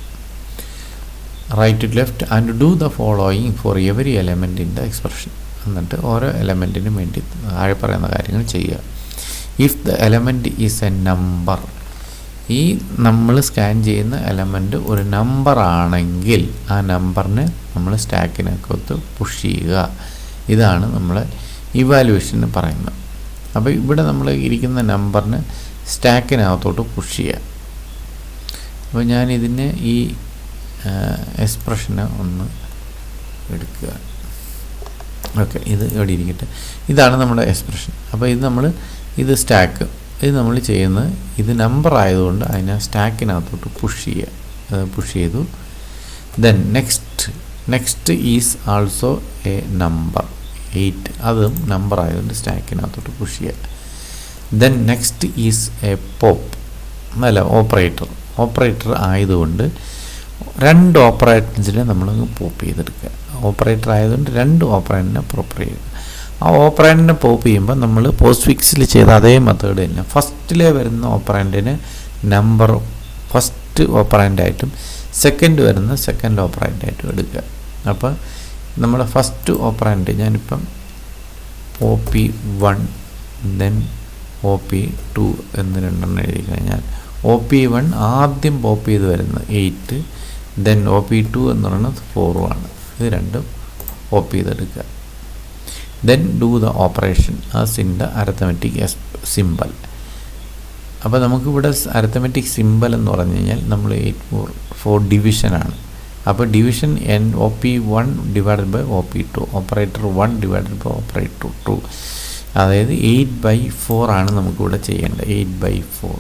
Right to left and do the following for every element in the expression. എന്നിട്ട് ഓരോ എലമെൻറ്റിനും വേണ്ടി താഴെ പറയുന്ന കാര്യങ്ങൾ ചെയ്യുക. If the element is a number, ഈ നമ്മൾ സ്കാൻ ചെയ്യുന്ന എലമെൻറ്റ് ഒരു നമ്പർ ആണെങ്കിൽ ആ നമ്പറിന് നമ്മൾ സ്റ്റാക്കിനകത്ത് പുഷ് ചെയ്യുക. ഇതാണ് നമ്മളെ ഇവാലുവേഷന് പറയുന്നത്. അപ്പോൾ ഇവിടെ നമ്മൾ ഇരിക്കുന്ന നമ്പറിന് സ്റ്റാക്കിനകത്തോട്ട് പുഷ് ചെയ്യുക. അപ്പോൾ ഞാനിതിനെ ഈ എക്സ്പ്രഷനെ ഒന്ന് എടുക്കുക. ഓക്കെ, ഇത് ഇവിടെ ഇരിക്കട്ടെ. ഇതാണ് നമ്മുടെ എക്സ്പ്രഷൻ. അപ്പോൾ ഇത് സ്റ്റാക്ക്, ഇത് നമ്മൾ ചെയ്യുന്നത് ഇത് നമ്പർ ആയതുകൊണ്ട് അതിനെ സ്റ്റാക്കിനകത്തോട്ട് പുഷ് ചെയ്യുക. പുഷ് ചെയ്തു. Then next is also A number 8, അതും നമ്പർ ആയതുകൊണ്ട് സ്റ്റാക്കിനകത്തോട്ട് പുഷ് ചെയ്യുക. Then next is A operator ആയതുകൊണ്ട് 2 ഓപ്പറേറ്റൻസിനെ നമ്മളങ്ങ് പോപ്പ് ചെയ്തെടുക്കുക. ഓപ്പറേറ്റർ ആയതുകൊണ്ട് 2 ഓപ്പറേറ്ററിനെ പോപ്പ് ചെയ്യുക. ആ ഓപ്പറേറ്ററിനെ പോപ്പ് ചെയ്യുമ്പോൾ നമ്മൾ പോസ്റ്റ് ഫിക്സിൽ ചെയ്ത അതേ മെത്തേഡ് തന്നെ ഫസ്റ്റിലെ വരുന്ന ഓപ്പറേറ്ററിന് നമ്പർ ഫസ്റ്റ് ഓപ്പറേറ്ററായിട്ടും സെക്കൻഡ് വരുന്ന സെക്കൻഡ് ഓപ്പറേറ്ററായിട്ടും എടുക്കുക. അപ്പോൾ നമ്മുടെ ഫസ്റ്റ് ഓപ്പറേറ്റർ ഞാനിപ്പം OP1 ദെൻ OP2 എന്ന് 2 എഴുതി കഴിഞ്ഞാൽ OP1 ആദ്യം പോപ്പ് ചെയ്ത് വരുന്നത് 8, ദെൻ OP2 എന്ന് പറയുന്നത് 4 ആണ്. ഇത് രണ്ടും പോപ്പ് ചെയ്തെടുക്കുക. Then do the operation as in the arithmetic symbol. അപ്പോൾ നമുക്കിവിടെ അരിത്തമെറ്റിക് സിമ്പൽ എന്ന് പറഞ്ഞു കഴിഞ്ഞാൽ നമ്മൾ 8 ഡിവിഷനാണ്. അപ്പോൾ division OP1 divided by OP2, operator 1 divided by operator 2, അതായത് 8/4 ആണ് നമുക്കിവിടെ ചെയ്യേണ്ടത്. 8/4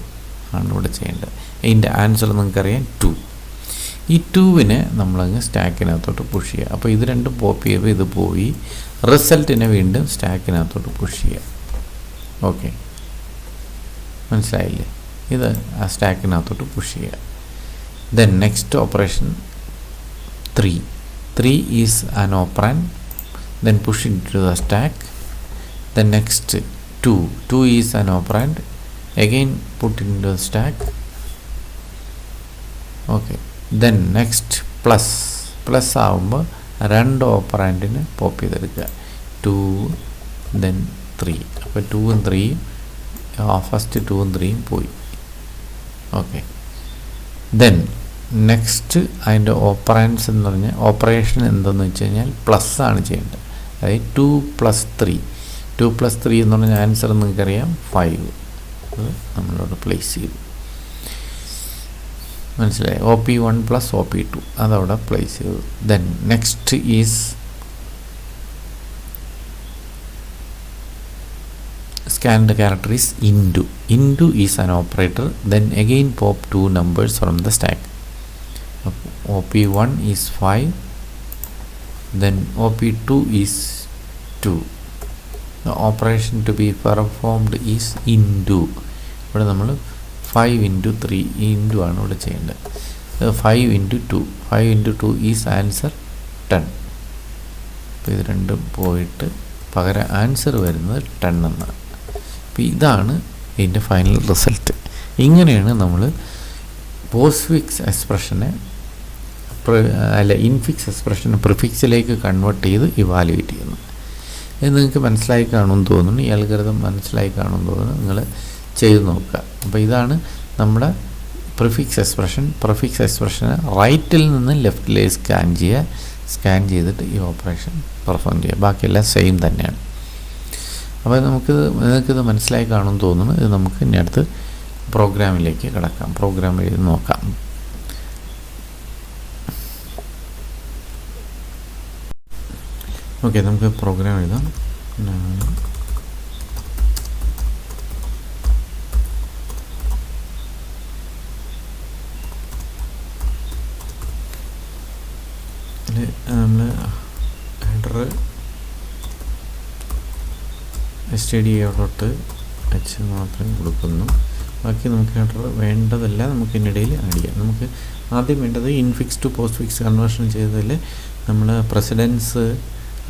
ആണ് ഇവിടെ ചെയ്യേണ്ടത്. ഇതിൻ്റെ ആൻസർ നിങ്ങൾക്കറിയാം 2. ഈ 2വിനെ നമ്മളങ്ങ് സ്റ്റാക്കിനകത്തോട്ട് പുഷ് ചെയ്യുക. അപ്പോൾ ഇത് രണ്ടും പോപ്പ് ചെയ്യുമ്പോൾ ഇത് പോയി, റിസൾട്ടിനെ വീണ്ടും സ്റ്റാക്കിനകത്തോട്ട് പുഷ് ചെയ്യുക. ഓക്കെ, മനസ്സിലായില്ലേ? ഇത് ആ സ്റ്റാക്കിനകത്തോട്ട് പുഷ് ചെയ്യുക. Then next operation 3 is an operand, then push in to the stack. Then next 2 is an operand, again put into the stack. Okay, then next plus ആവുമ്പോൾ 2 ഓപ്പറാൻഡിന് പോപ്പ് ചെയ്തെടുക്കുക. 2 then 3. അപ്പോൾ 2ഉം 3ഉം first 2ഉം 3ഉം പോയി. Okay, then next അതിൻ്റെ operands എന്ന് പറഞ്ഞാൽ operation എന്തെന്ന് വെച്ച് കഴിഞ്ഞാൽ പ്ലസ് ആണ് ചെയ്യേണ്ടത്. അതായത് 2 + 3 2 + 3 എന്ന് പറഞ്ഞാൽ ആൻസർ നിങ്ങൾക്കറിയാം 5. അത് നമ്മളോട് പ്ലേസ് ചെയ്തു. മനസ്സിലായി? OP1 + OP2 അതവിടെ പ്ലേസ് ചെയ്തു. Then next is scanned character is into. Into is an operator. Then again pop 2 numbers from the stack. OP1 is 5. Then OP2 is 2. The operation to be performed is into. ഇവിടെ നമ്മൾ 5 × 3 into ആണ് ഇവിടെ ചെയ്യേണ്ടത്. 5 × 2 5 × 2 is answer 10. അപ്പോൾ ഇത് രണ്ടും പോയിട്ട് പകരം ആൻസർ വരുന്നത് 10 എന്നാണ്. അപ്പോൾ ഇതാണ് ഇതിൻ്റെ ഫൈനൽ റിസൾട്ട്. ഇങ്ങനെയാണ് നമ്മൾ പോസ്റ്റ്ഫിക്സ് എക്സ്പ്രഷനെ ഇൻഫിക്സ് എക്സ്പ്രഷനെ പ്രിഫിക്സിലേക്ക് കൺവേർട്ട് ചെയ്ത് ഇവാലുവേറ്റ് ചെയ്യുന്നത്. ഇത് നിങ്ങൾക്ക് മനസ്സിലായി കാണുമെന്ന് തോന്നുന്നു. ഈ അൽഗോരിതം മനസ്സിലായി കാണുമെന്ന് തോന്നുന്നു. നിങ്ങൾ ചെയ്ത് നോക്കുക. അപ്പോൾ ഇതാണ് നമ്മുടെ പ്രിഫിക്സ് എക്സ്പ്രഷനെ റൈറ്റിൽ നിന്ന് ലെഫ്റ്റിലേക്ക് സ്കാൻ ചെയ്തിട്ട് ഈ ഓപ്പറേഷൻ പെർഫോം ചെയ്യുക. ബാക്കിയെല്ലാം സെയിം തന്നെയാണ്. അപ്പോൾ നിങ്ങൾക്കിത് മനസ്സിലായി കാണുമെന്ന് തോന്നുന്നു. ഇത് നമുക്ക് ഇനി അടുത്ത് പ്രോഗ്രാമിലേക്ക് കിടക്കാം. പ്രോഗ്രാം എഴുതി നോക്കാം. ഓക്കെ, നമുക്ക് പ്രോഗ്രാം എഴുതാം. നമ്മൾ ഹെഡർ stdio.h മാത്രം കൊടുക്കുന്നു. ബാക്കി നമുക്ക് ഹെഡർ വേണ്ടതല്ല, നമുക്ക് ഇതിനിടയിൽ ആഡ് ചെയ്യാം. നമുക്ക് ആദ്യം വേണ്ടത് infix to post fix conversion ചെയ്തതിൽ നമ്മൾ പ്രസിഡൻസ്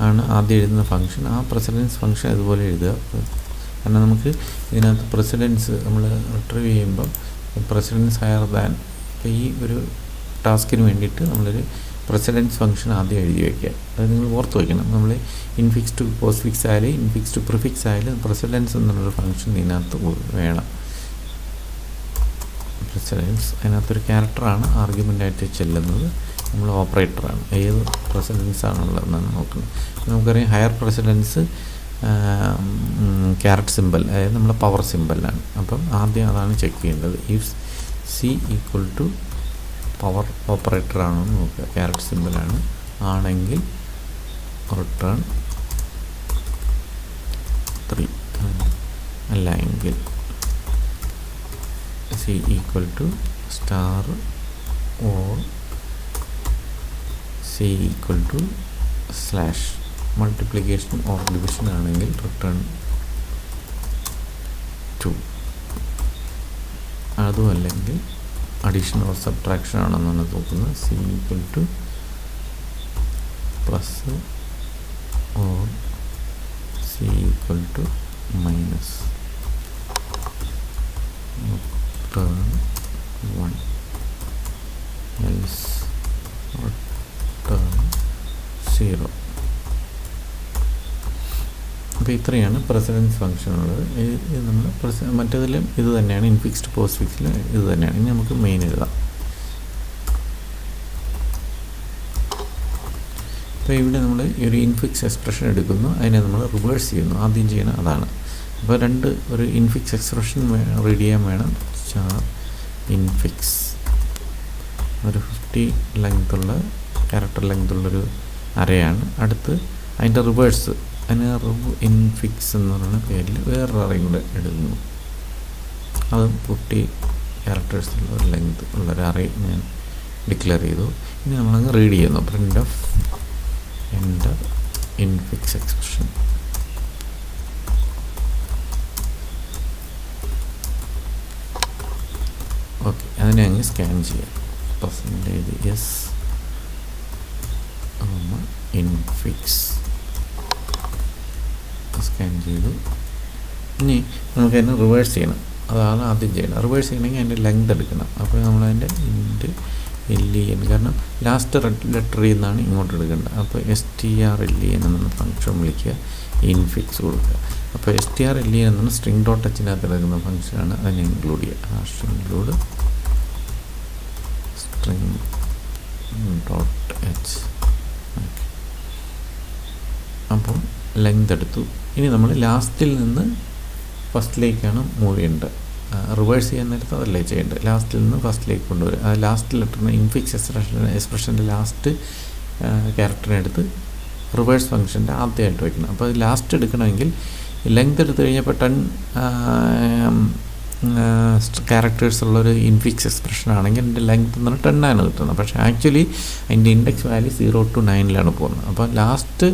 ആണ് ആദ്യം എഴുതുന്ന ഫംഗ്ഷൻ. ആ പ്രസിഡൻസ് ഫംഗ്ഷൻ അതുപോലെ എഴുതുക. കാരണം നമുക്ക് ഇതിനകത്ത് പ്രസിഡൻസ് നമ്മൾ റിട്രീവ് ചെയ്യുമ്പോൾ പ്രസിഡൻസ് ഹയർ ദാൻ, ഇപ്പോൾ ഈ ഒരു ടാസ്കിന് വേണ്ടിയിട്ട് നമ്മളൊരു പ്രസിഡൻസ് ഫംഗ്ഷൻ ആദ്യം എഴുതി വയ്ക്കുക. അത് നിങ്ങൾ ഓർത്ത് വയ്ക്കണം. നമ്മൾ ഇൻഫിക്സ് ടു പോസ്റ്റ് ഫിക്സ് ആയാലും ഇൻഫിക്സ് ടു പ്രിഫിക്സ് ആയാലും പ്രസിഡൻസ് എന്നുള്ളൊരു ഫംഗ്ഷൻ ഇതിനകത്ത് വേണം. പ്രസിഡൻസ് അതിനകത്തൊരു ക്യാരക്ടറാണ് ആർഗ്യുമെൻ്റായിട്ട് ചെല്ലുന്നത്. നമ്മൾ ഓപ്പറേറ്ററാണ്. ഏത് പ്രസിഡൻസ് ആണുള്ളതെന്നാണ് നോക്കുന്നത്. നമുക്കറിയാം ഹയർ പ്രസിഡൻസ് ക്യാരറ്റ് സിമ്പൽ, അതായത് നമ്മളെ പവർ സിമ്പലാണ്. അപ്പം ആദ്യം അതാണ് ചെക്ക് ചെയ്യേണ്ടത്. ഇഫ് C = പവർ ഓപ്പറേറ്റർ ആണോ എന്ന് നോക്കുക. ക്യാരറ്റ് സിമ്പലാണ് ആണെങ്കിൽ റിട്ടേൺ 3, അല്ല എങ്കിൽ C = or C = multiplication or division ആണെങ്കിൽ റിട്ടേൺ 2. അതും അല്ലെങ്കിൽ അഡീഷൻ ഓർ സബ്ട്രാക്ഷൻ ആണെന്നാണ് നോക്കുന്നത്. C = plus or C = minus return 1 else return 0. അപ്പോൾ ഇത്രയാണ് പ്രസിഡൻസ് ഫംഗ്ഷനുള്ളത്. ഇത് നമ്മൾ മറ്റേതിലും ഇത് തന്നെയാണ്. ഇൻഫിക്സ്ഡ് പോസ്റ്റ് ഫിക്സിലും ഇത് തന്നെയാണ്. ഇനി നമുക്ക് മെയിൻ എഴുതാം. അപ്പോൾ ഇവിടെ നമ്മൾ ഈ ഒരു ഇൻഫിക്സ് എക്സ്പ്രഷൻ എടുക്കുന്നു, അതിനെ നമ്മൾ റിവേഴ്സ് ചെയ്യുന്നു. ആദ്യം ചെയ്യണം അതാണ്. അപ്പോൾ ഒരു ഇൻഫിക്സ് എക്സ്പ്രഷൻ റീഡ് ചെയ്യാൻ വേണം. ഇൻഫിക്സ് ഒരു 50 ലെങ്ത്തുള്ള ക്യാരക്ടർ ലെങ്ത്തുള്ളൊരു അറയാണ്. അടുത്ത് അതിൻ്റെ റിവേഴ്സ്, അതിന് ഇൻഫിക്സ് എന്ന് പറയുന്ന പേരിൽ വേറൊരു അറയും കൂടെ എഴുതുന്നു. അതും 50 ക്യാരക്ടേഴ്സുള്ള ഒരു ലെങ്ത് ഉള്ളൊരു അറേ ഞാൻ ഡിക്ലെയർ ചെയ്തു. ഇനി നമ്മളങ്ങ് റീഡ് ചെയ്യുന്നു. Print of enter infix expression. Okay, അതിനെ അങ്ങ് സ്കാൻ ചെയ്യാം. %s ഇൻഫിക്സ് സ്കാൻ ചെയ്തു. ഇനി നമുക്കതിനെ റിവേഴ്സ് ചെയ്യണം. അതാണ് ആദ്യം ചെയ്യണം. റിവേഴ്സ് ചെയ്യണമെങ്കിൽ അതിൻ്റെ ലെങ്ത് എടുക്കണം. അപ്പോൾ നമ്മളതിൻ്റെ len, കാരണം ലാസ്റ്റ് ലെറ്ററിൽ നിന്നാണ് ഇങ്ങോട്ട് എടുക്കേണ്ടത്. അപ്പോൾ strlen എന്ന ഫംഗ്ഷൻ വിളിക്കുക, ഇൻഫിക്സ് കൊടുക്കുക. അപ്പോൾ strlen എന്നാണ് സ്ട്രിങ് ഡോട്ട് എച്ചിനകത്ത് എടുക്കുന്ന ഫംഗ്ഷനാണ്, അതിനെ ഇൻക്ലൂഡ് ചെയ്യുക. Include string dot H. അപ്പോൾ ലെങ്ത് എടുത്തു. ഇനി നമ്മൾ ലാസ്റ്റിൽ നിന്ന് ഫസ്റ്റിലേക്കാണ് മൂവ് ചെയ്യേണ്ടത്. റിവേഴ്സ് ചെയ്യാൻ നേരത്ത് അതല്ലേ ചെയ്യേണ്ടത്, ലാസ്റ്റിൽ നിന്ന് ഫസ്റ്റിലേക്ക് കൊണ്ടുവരും. ആ ലാസ്റ്റ് ലെറ്ററിന് ഇൻഫിക്സ് എക്സ്പ്രഷൻ്റെ ലാസ്റ്റ് ക്യാരക്ടറിനെ എടുത്ത് റിവേഴ്സ് ഫംഗ്ഷൻ്റെ ആദ്യമായിട്ട് വയ്ക്കണം. അപ്പോൾ അത് ലാസ്റ്റ് എടുക്കണമെങ്കിൽ ലെങ്ത് എടുത്തു കഴിഞ്ഞപ്പോൾ 10 ക്യാരക്ടേഴ്സ് ഉള്ളൊരു ഇൻഫിക്സ് എക്സ്പ്രഷൻ ആണെങ്കിൽ എൻ്റെ ലെങ്ത് എന്ന് പറഞ്ഞാൽ 10 ആണ് കിട്ടുന്നത്. പക്ഷേ ആക്ച്വലി അതിൻ്റെ ഇൻഡെക്സ് വാല്യൂ 0 to 9 പോകുന്നത്. അപ്പോൾ ലാസ്റ്റ്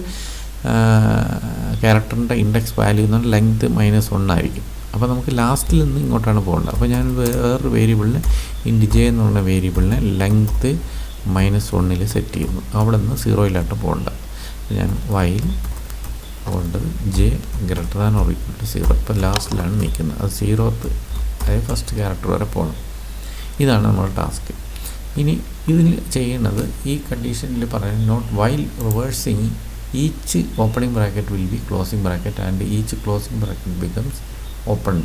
ക്യാരക്ടറിൻ്റെ ഇൻഡെക്സ് വാല്യൂ എന്ന് പറഞ്ഞാൽ ലെങ്ത് -1 ആയിരിക്കും. അപ്പോൾ നമുക്ക് ലാസ്റ്റിൽ നിന്ന് ഇങ്ങോട്ടാണ് പോകേണ്ടത്. അപ്പോൾ ഞാൻ വേറൊരു വേരിയബിളിനെ j എന്നുള്ള വേരിയബിളിനെ ലെങ്ത്ത് -1 സെറ്റ് ചെയ്യുന്നു. അവിടെ നിന്ന് 0 പോകേണ്ടത്. ഞാൻ വൈൽ പോകേണ്ടത് j > 0. ഇപ്പോൾ ലാസ്റ്റിലാണ് നിൽക്കുന്നത്. അത് 0th അതായത് ഫസ്റ്റ് ക്യാരക്ടർ വരെ പോകണം. ഇതാണ് നമ്മുടെ ടാസ്ക്. ഇനി ഇതിൽ ചെയ്യുന്നത് ഈ കണ്ടീഷനിൽ പറയുന്നത് note while reversing each opening bracket will be closing bracket and each closing bracket becomes open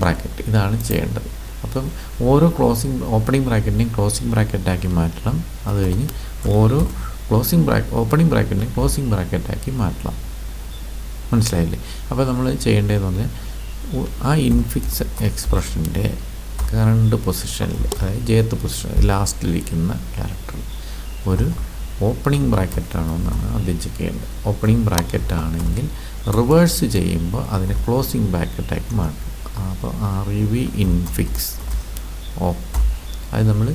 bracket. ഇതാണ് ചെയ്യേണ്ടത്. അപ്പം ഓരോ ഓപ്പണിംഗ് ബ്രാക്കറ്റിനെയും ക്ലോസിംഗ് ബ്രാക്കറ്റാക്കി മാറ്റണം. അത് കഴിഞ്ഞ് ഓരോ ഓപ്പണിംഗ് ബ്രാക്കറ്റിനെയും ക്ലോസിംഗ് ബ്രാക്കറ്റാക്കി മാറ്റണം. മനസ്സിലായില്ലേ? അപ്പോൾ നമ്മൾ ചെയ്യേണ്ടതെന്ന് പറഞ്ഞാൽ ആ ഇൻഫിക്സ് എക്സ്പ്രഷൻ്റെ കറണ്ട് പൊസിഷനിൽ, അതായത് jth പൊസിഷൻ ലാസ്റ്റിലിരിക്കുന്ന ക്യാരക്ടർ ഒരു ഓപ്പണിംഗ് ബ്രാക്കറ്റാണോ എന്നാണ് ആദ്യം ചെക്ക് ചെയ്യേണ്ടത്. ഓപ്പണിംഗ് ബ്രാക്കറ്റ് ആണെങ്കിൽ റിവേഴ്സ് ചെയ്യുമ്പോൾ അതിനെ ക്ലോസിംഗ് ബ്രാക്കറ്റാക്കി മാറ്റും. അപ്പോൾ REV ഇൻഫിക്സ് ഓഫ്, അത് നമ്മൾ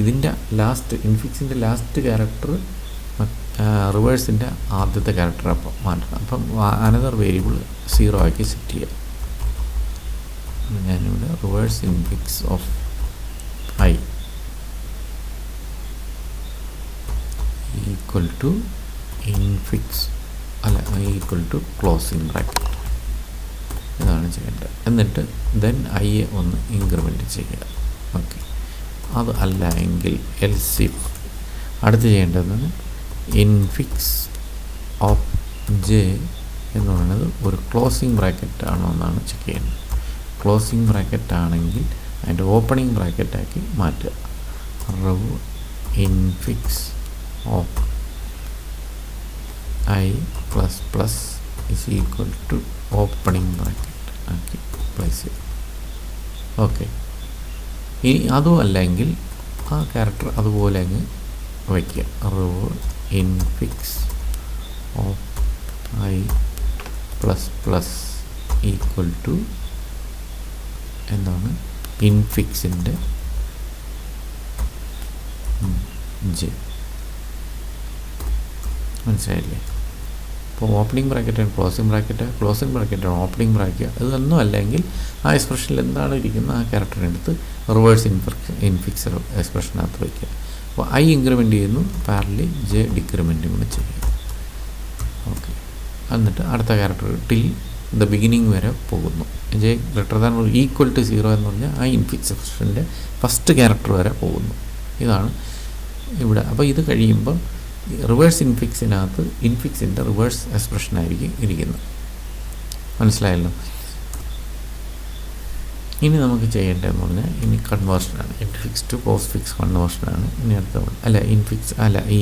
ഇതിൻ്റെ ലാസ്റ്റ് ഇൻഫിക്സിൻ്റെ ലാസ്റ്റ് ക്യാരക്ടർ റിവേഴ്സിൻ്റെ ആദ്യത്തെ ക്യാരക്ടർ അപ്പം മാറ്റണം. അപ്പം അനദർ വേരിയബിൾ 0 ആക്കി സെറ്റ് ചെയ്യുക. ഞാനിവിടെ reverse infix of I equal to infix equal to closing bracket. ഇതാണ് ചെയ്യേണ്ടത്. എന്നിട്ട് ദെൻ I ഒന്ന് ഇൻക്രിമെൻറ്റ് ചെയ്യുക. ഓക്കെ, അത് അല്ല എങ്കിൽ എൽസ് ഇഫ് അടുത്ത് ചെയ്യേണ്ടത് ഇൻഫിക്സ് ഓഫ് j എന്ന് പറയുന്നത് ഒരു ക്ലോസിംഗ് ബ്രാക്കറ്റ് ആണോ എന്നാണ് ചെക്ക് ചെയ്യുന്നത്. ക്ലോസിംഗ് ബ്രാക്കറ്റ് ആണെങ്കിൽ അതിൻ്റെ ഓപ്പണിംഗ് ബ്രാക്കറ്റാക്കി മാറ്റുക. Rev infix of I ++ is equal to opening bracket ആക്കി പ്ലേസ് ചെയ്യുക. ഓക്കെ, ഇനി അതും അല്ലെങ്കിൽ ആ ക്യാരക്ടർ അതുപോലെ അങ്ങ് വയ്ക്കുക. Rev infix of I ++ equal to എന്താണ് ഇൻഫിക്സിൻ്റെ j. മനസ്സിലായില്ലേ? അപ്പോൾ ഓപ്പണിംഗ് ബ്രാക്കറ്റാണ് ക്ലോസിംഗ് ബ്രാക്കറ്റാണ് ഓപ്പണിംഗ് ബ്രാക്കറ്റ്. അതൊന്നും അല്ലെങ്കിൽ ആ എക്സ്പ്രഷനിൽ എന്താണ് ഇരിക്കുന്നത് ആ ക്യാരക്ടറിനെടുത്ത് റിവേഴ്സ് ഇൻഫിക്സ് എക്സ്പ്രഷനകത്ത് വയ്ക്കുക. അപ്പോൾ I ഇൻക്രിമെൻ്റ് ചെയ്യുന്നു, പാരലി j ഡിക്രിമെൻറ്റും കൂടെ ചെയ്യുക. ഓക്കെ, എന്നിട്ട് അടുത്ത ക്യാരക്ടർ ടിൽ ദ ബിഗിനിങ് വരെ പോകുന്നു. j ഈക്വൽ ടു 0 എന്ന് പറഞ്ഞാൽ ആ ഇൻഫിക്സ് എക്സ്പ്രഷൻ്റെ ഫസ്റ്റ് ക്യാരക്ടർ വരെ പോകുന്നു. ഇതാണ് ഇവിടെ. അപ്പോൾ ഇത് കഴിയുമ്പോൾ റിവേഴ്സ് ഇൻഫിക്സിനകത്ത് ഇൻഫിക്സിൻ്റെ റിവേഴ്സ് എക്സ്പ്രഷനായിരിക്കും ഇരിക്കുന്നത്. മനസ്സിലായല്ലോ? ഇനി നമുക്ക് ചെയ്യേണ്ടതെന്ന് പറഞ്ഞാൽ ഇനി കൺവേർഷനാണ്. ഇൻഫിക്സ് ടു പോസ്റ്റ് ഫിക്സ് കൺവേർഷനാണ് ഇനി അടുത്ത. ഈ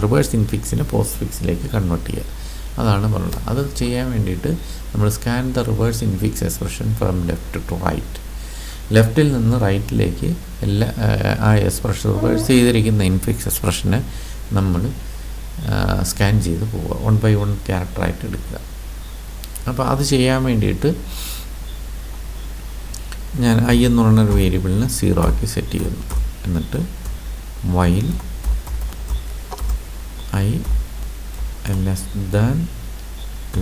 റിവേഴ്സ് ഇൻഫിക്സിനെ പോസ്റ്റ് ഫിക്സിലേക്ക് കൺവേർട്ട് ചെയ്യുക. അതാണ് പറയുന്നത്. അത് ചെയ്യാൻ വേണ്ടിയിട്ട് നമ്മൾ scan the reverse infix expression from left to right. ലെഫ്റ്റിൽ നിന്ന് റൈറ്റിലേക്ക് ആ എക്സ്പ്രഷൻ റിവേഴ്സ് ചെയ്തിരിക്കുന്ന ഇൻഫിക്സ് എക്സ്പ്രഷനെ നമ്മൾ സ്കാൻ ചെയ്ത് പോവുക. 1 by 1 ക്യാരക്ടറായിട്ട് എടുക്കുക. അപ്പോൾ അത് ചെയ്യാൻ വേണ്ടിയിട്ട് ഞാൻ I എന്ന് പറയുന്നൊരു വേരിയബിളിനെ 0 ആക്കി സെറ്റ് ചെയ്യുന്നു. എന്നിട്ട് while I less than